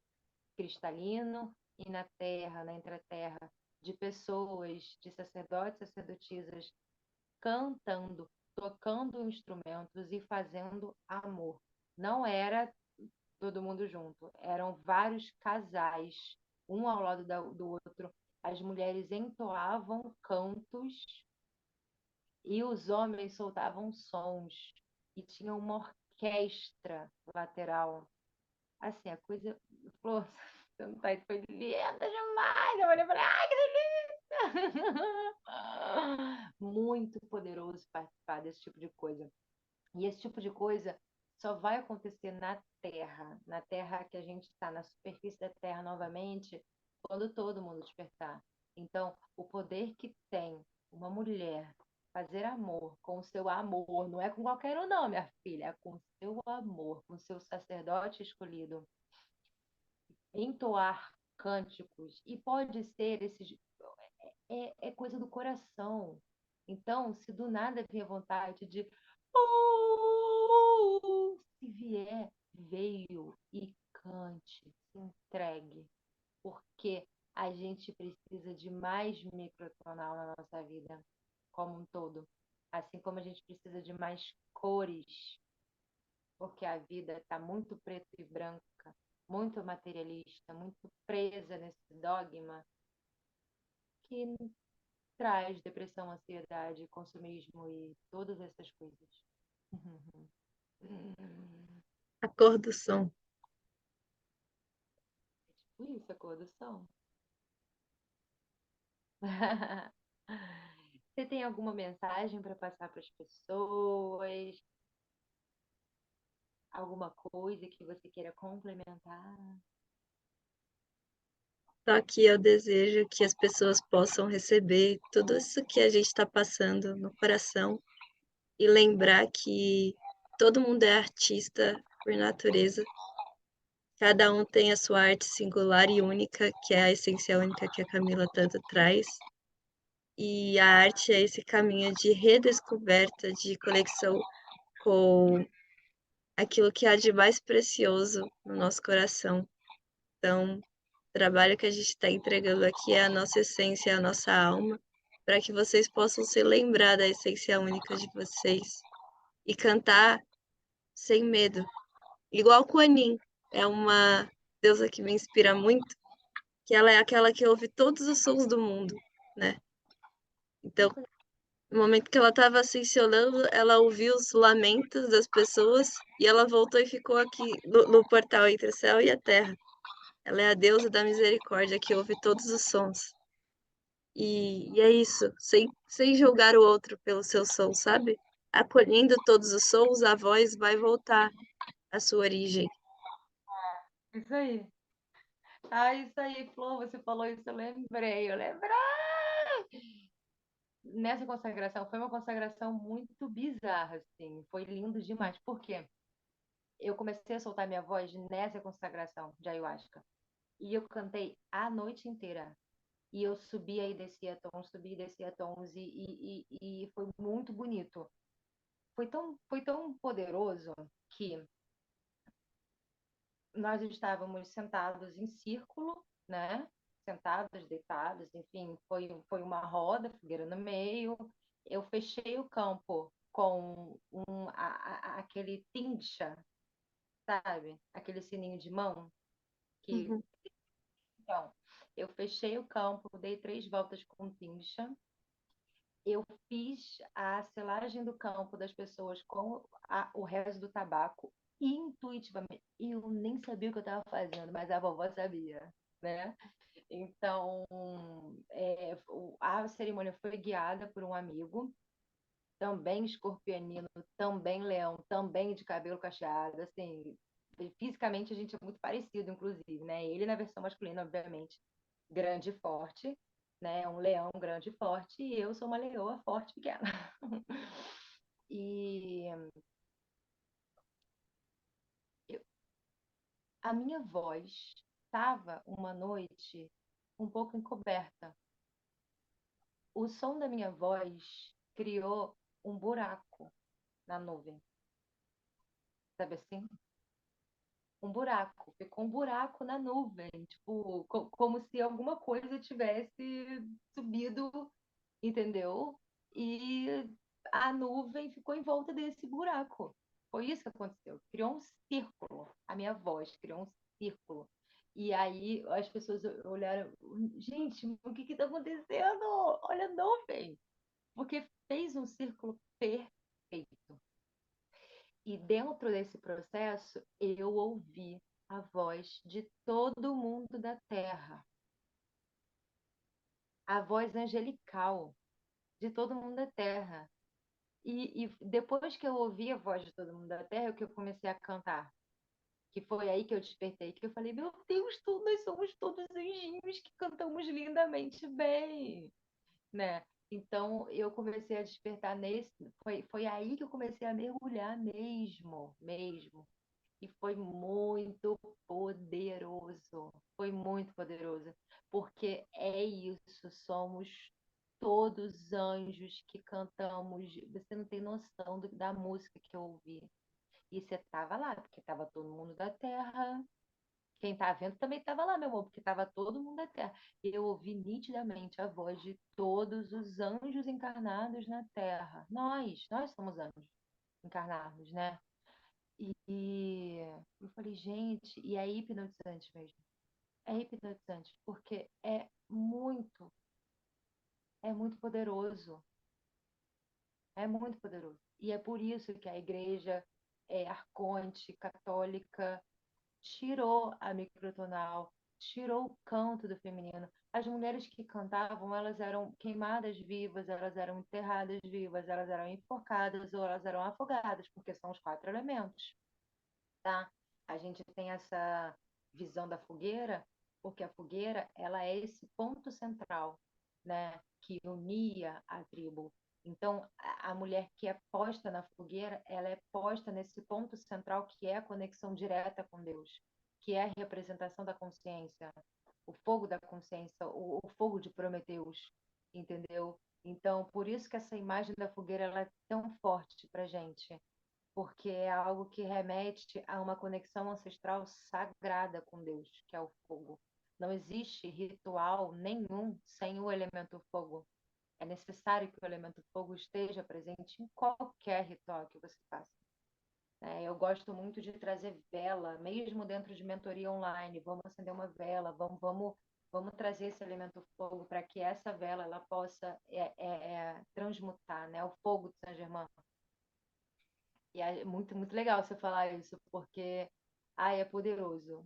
cristalino e na terra, na entreterra, de pessoas, de sacerdotes, sacerdotisas, cantando, tocando instrumentos e fazendo amor. Não era todo mundo junto, eram vários casais, um ao lado do outro. As mulheres entoavam cantos e os homens soltavam sons. E tinha uma orquestra lateral. Assim, a coisa. Pô, você não tá, foi linda demais. Eu olhei e falei, ai, que delícia! Muito poderoso participar desse tipo de coisa. E esse tipo de coisa só vai acontecer na terra que a gente está, na superfície da terra novamente, quando todo mundo despertar. Então, o poder que tem uma mulher fazer amor com o seu amor, não é com qualquer um, não, minha filha, é com o seu amor, com o seu sacerdote escolhido, entoar cânticos, e pode ser esses. É coisa do coração. Então, se do nada vier vontade de. Se vier, veio e cante, se entregue, porque a gente precisa de mais microtonal na nossa vida, como um todo. Assim como a gente precisa de mais cores, porque a vida está muito preta e branca, muito materialista, muito presa nesse dogma que traz depressão, ansiedade, consumismo e todas essas coisas. A cor do som. Tipo isso, a cor do som. Você tem alguma mensagem para passar para as pessoas? Alguma coisa que você queira complementar? Só que eu desejo que as pessoas possam receber tudo isso que a gente está passando no coração e lembrar que todo mundo é artista por natureza. Cada um tem a sua arte singular e única, que é a essência única que a Camila tanto traz. E a arte é esse caminho de redescoberta, de conexão com aquilo que há de mais precioso no nosso coração. Então, o trabalho que a gente está entregando aqui é a nossa essência, a nossa alma, para que vocês possam se lembrar da essência única de vocês e cantar sem medo. Igual Kuan Yin, é uma deusa que me inspira muito, que ela é aquela que ouve todos os sons do mundo, né? Então, no momento que ela estava ascensionando, ela ouviu os lamentos das pessoas e ela voltou e ficou aqui no portal entre o céu e a terra. Ela é a deusa da misericórdia que ouve todos os sons. E é isso, sem julgar o outro pelo seu som, sabe? Acolhendo todos os sons, a voz vai voltar à sua origem. Isso aí. Ah, isso aí, Flor, você falou isso, eu lembrei. Nessa consagração, foi uma consagração muito bizarra, assim, foi lindo demais. Por quê? Eu comecei a soltar minha voz nessa consagração de ayahuasca. E eu cantei a noite inteira. E eu subia e descia tons, subia e descia tons, e foi muito bonito. Foi tão poderoso que nós estávamos sentados em círculo, né? Sentados, deitados, enfim, foi uma roda, fogueira no meio. Eu fechei o campo com aquele tincha, sabe? Aquele sininho de mão que Uhum. então, eu fechei o campo, dei 3 voltas com tincha. Eu fiz a selagem do campo das pessoas com o resto do tabaco intuitivamente. Eu nem sabia o que eu estava fazendo, mas a vovó sabia, né? Então, a cerimônia foi guiada por um amigo, também escorpionino, também leão, também de cabelo cacheado, assim, fisicamente a gente é muito parecido, inclusive, né? Ele na versão masculina, obviamente, grande e forte, né? Um leão grande e forte, e eu sou uma leoa forte e pequena. E eu- a minha voz estava uma noite um pouco encoberta. O som da minha voz criou um buraco na nuvem, sabe assim? Um buraco, ficou um buraco na nuvem, tipo, como se alguma coisa tivesse subido, entendeu? E a nuvem ficou em volta desse buraco. Foi isso que aconteceu. Criou um círculo. A minha voz criou um círculo. E aí as pessoas olharam, gente, o que está acontecendo? Olha a nuvem. Porque fez um círculo perfeito. E dentro desse processo, eu ouvi a voz de todo mundo da terra, a voz angelical de todo mundo da terra. E depois que eu ouvi a voz de todo mundo da terra, é que eu comecei a cantar. Que foi aí que eu despertei, que eu falei, meu Deus, nós somos todos anjinhos que cantamos lindamente bem, né? Então eu comecei a despertar nesse, foi aí que eu comecei a mergulhar mesmo, mesmo. E foi muito poderoso. Foi muito poderoso. Porque é isso, somos todos anjos que cantamos. Você não tem noção da música que eu ouvi. E você estava lá, porque estava todo mundo da terra. Quem está vendo também estava lá, meu amor, porque estava todo mundo da terra. Eu ouvi nitidamente a voz de todos os anjos encarnados na terra. Nós somos anjos encarnados, né? E eu falei, gente, e é hipnotizante mesmo. É hipnotizante, porque é muito poderoso. É muito poderoso. E é por isso que a igreja arconte, católica, tirou a microtonal, tirou o canto do feminino. As mulheres que cantavam, elas eram queimadas vivas, elas eram enterradas vivas, elas eram enforcadas ou elas eram afogadas, porque são os quatro elementos. Tá? A gente tem essa visão da fogueira, porque a fogueira, ela é esse ponto central, né, que unia a tribo. Então, a mulher que é posta na fogueira, ela é posta nesse ponto central que é a conexão direta com Deus, que é a representação da consciência, o fogo da consciência, o fogo de Prometeus, entendeu? Então, por isso que essa imagem da fogueira ela é tão forte para gente, porque é algo que remete a uma conexão ancestral sagrada com Deus, que é o fogo. Não existe ritual nenhum sem o elemento fogo. É necessário que o elemento fogo esteja presente em qualquer ritual que você faça. Eu gosto muito de trazer vela, mesmo dentro de mentoria online. Vamos acender uma vela, vamos trazer esse elemento fogo para que essa vela ela possa transmutar, né? O fogo de Saint Germain. E é muito, muito legal você falar isso, porque é poderoso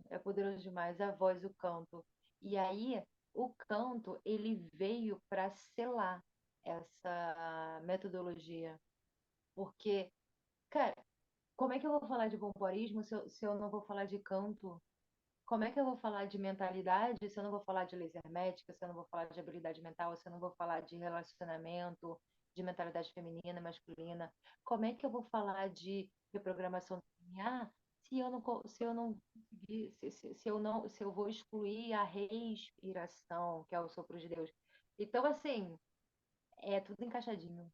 demais a voz, o canto. E aí, o canto, ele veio para selar essa metodologia, porque, cara, como é que eu vou falar de pompoarismo se eu não vou falar de canto? Como é que eu vou falar de mentalidade se eu não vou falar de laser médica, se eu não vou falar de habilidade mental, se eu não vou falar de relacionamento, de mentalidade feminina, masculina? Como é que eu vou falar de reprogramação do DNA se eu não se eu vou excluir a respiração, que é o sopro de Deus? Então, assim, é tudo encaixadinho.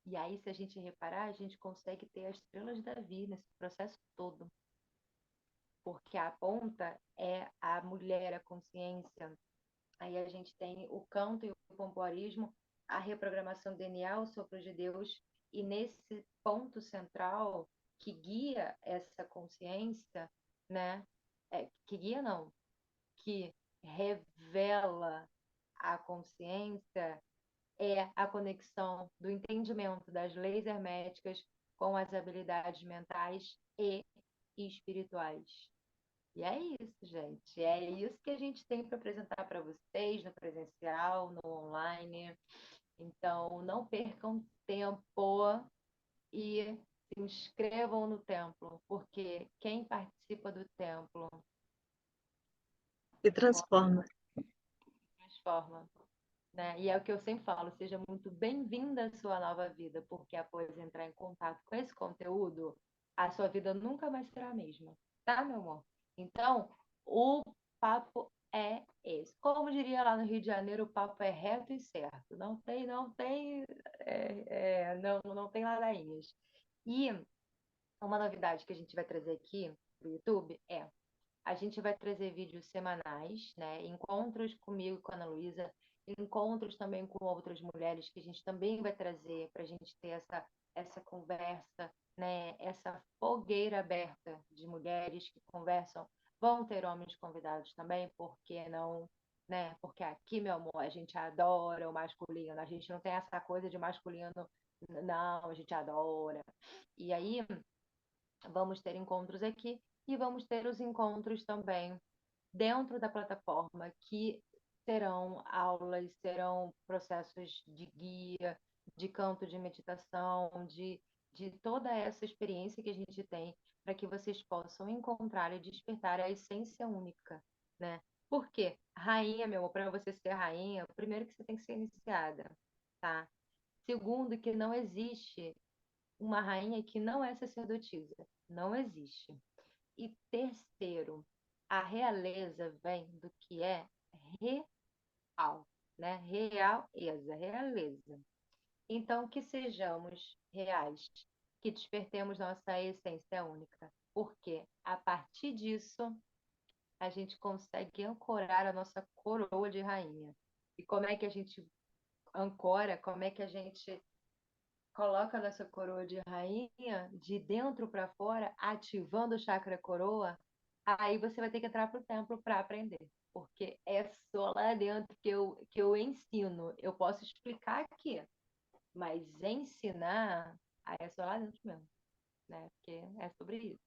E aí, se a gente reparar, a gente consegue ter as estrelas da vida nesse processo todo, porque a ponta é a mulher, a consciência. Aí a gente tem o canto e o pompoarismo, a reprogramação do DNA, o sopro de Deus, e nesse ponto central que guia essa consciência, né? Que guia não, que revela a consciência é a conexão do entendimento das leis herméticas com as habilidades mentais e espirituais. E é isso, gente. É isso que a gente tem para apresentar para vocês no presencial, no online. Então, não percam tempo e se inscrevam no templo, porque quem participa do templo Se transforma. transforma. né? E é o que eu sempre falo, seja muito bem-vinda à sua nova vida, porque após entrar em contato com esse conteúdo, a sua vida nunca mais será a mesma, tá, meu amor? Então, o papo é esse. Como diria lá no Rio de Janeiro, o papo é reto e certo. Não tem ladainhas. E uma novidade que a gente vai trazer aqui pro YouTube é a gente vai trazer vídeos semanais, né? Encontros comigo e com a Ana Luísa, encontros também com outras mulheres que a gente também vai trazer para a gente ter essa conversa, né? Essa fogueira aberta de mulheres que conversam. Vão ter homens convidados também, por que não? Né? Porque aqui, meu amor, a gente adora o masculino, a gente não tem essa coisa de masculino, não, a gente adora. E aí, vamos ter encontros aqui e vamos ter os encontros também dentro da plataforma, que serão aulas, serão processos de guia, de canto de meditação, de toda essa experiência que a gente tem para que vocês possam encontrar e despertar a essência única, né? Por quê? Rainha, meu amor, para você ser rainha, primeiro que você tem que ser iniciada, tá? Segundo, que não existe uma rainha que não é sacerdotisa. Não existe. E terceiro, a realeza vem do que é real, né? Realeza, realeza. Então, que sejamos reais, que despertemos nossa essência única, porque a partir disso a gente consegue ancorar a nossa coroa de rainha. E como é que a gente ancora? Como é que a gente coloca nessa coroa de rainha de dentro para fora, ativando o chakra coroa, aí você vai ter que entrar para o templo para aprender, porque é só lá dentro que eu ensino. Eu posso explicar aqui, mas ensinar, aí é só lá dentro mesmo, né? Porque é sobre isso.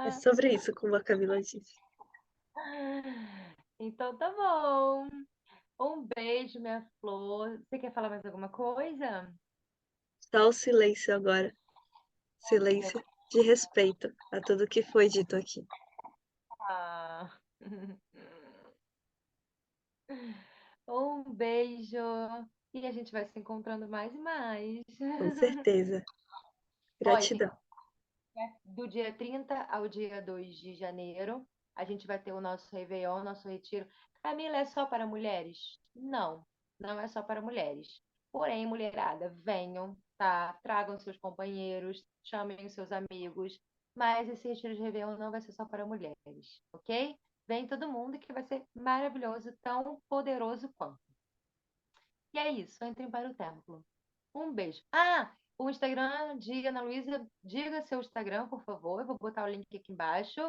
É sobre isso, como a Camila disse. Então tá bom. Um beijo, minha flor. Você quer falar mais alguma coisa? Só o silêncio agora. Silêncio de respeito a tudo que foi dito aqui. Ah. Um beijo. E a gente vai se encontrando mais e mais. Com certeza. Olha, Gratidão. do dia 30 ao dia 2 de janeiro, a gente vai ter o nosso Réveillon, nosso retiro. Camila, é só para mulheres? Não, não é só para mulheres. Porém, mulherada, venham, tá? Tragam seus companheiros, chamem os seus amigos. Mas esse retiro de Réveillon não vai ser só para mulheres, ok? Vem todo mundo que vai ser maravilhoso, tão poderoso quanto. E é isso, entrem para o templo. Um beijo. Ah, o Instagram de Ana Luísa, diga seu Instagram, por favor. Eu vou botar o link aqui embaixo.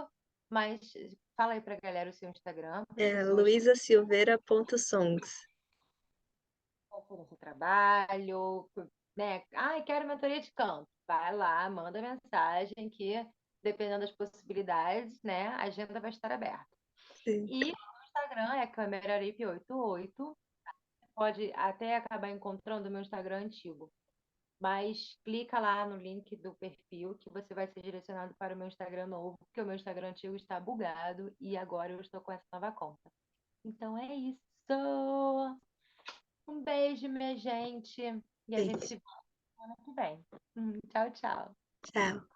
Mas fala aí pra galera o seu Instagram, para as É pessoas luisasilveira.songs. conhecerem o seu trabalho, né? Ai, quero mentoria de canto. Vai lá, manda mensagem que, dependendo das possibilidades, né, a agenda vai estar aberta. Sim, E o Instagram é camerarip88. Pode até acabar encontrando o meu Instagram antigo. Mas clica lá no link do perfil que você vai ser direcionado para o meu Instagram novo, porque o meu Instagram antigo está bugado e agora eu estou com essa nova conta. Então é isso. Um beijo, minha gente. E a gente beijo. se vê semana que vem. Tchau, tchau. Tchau.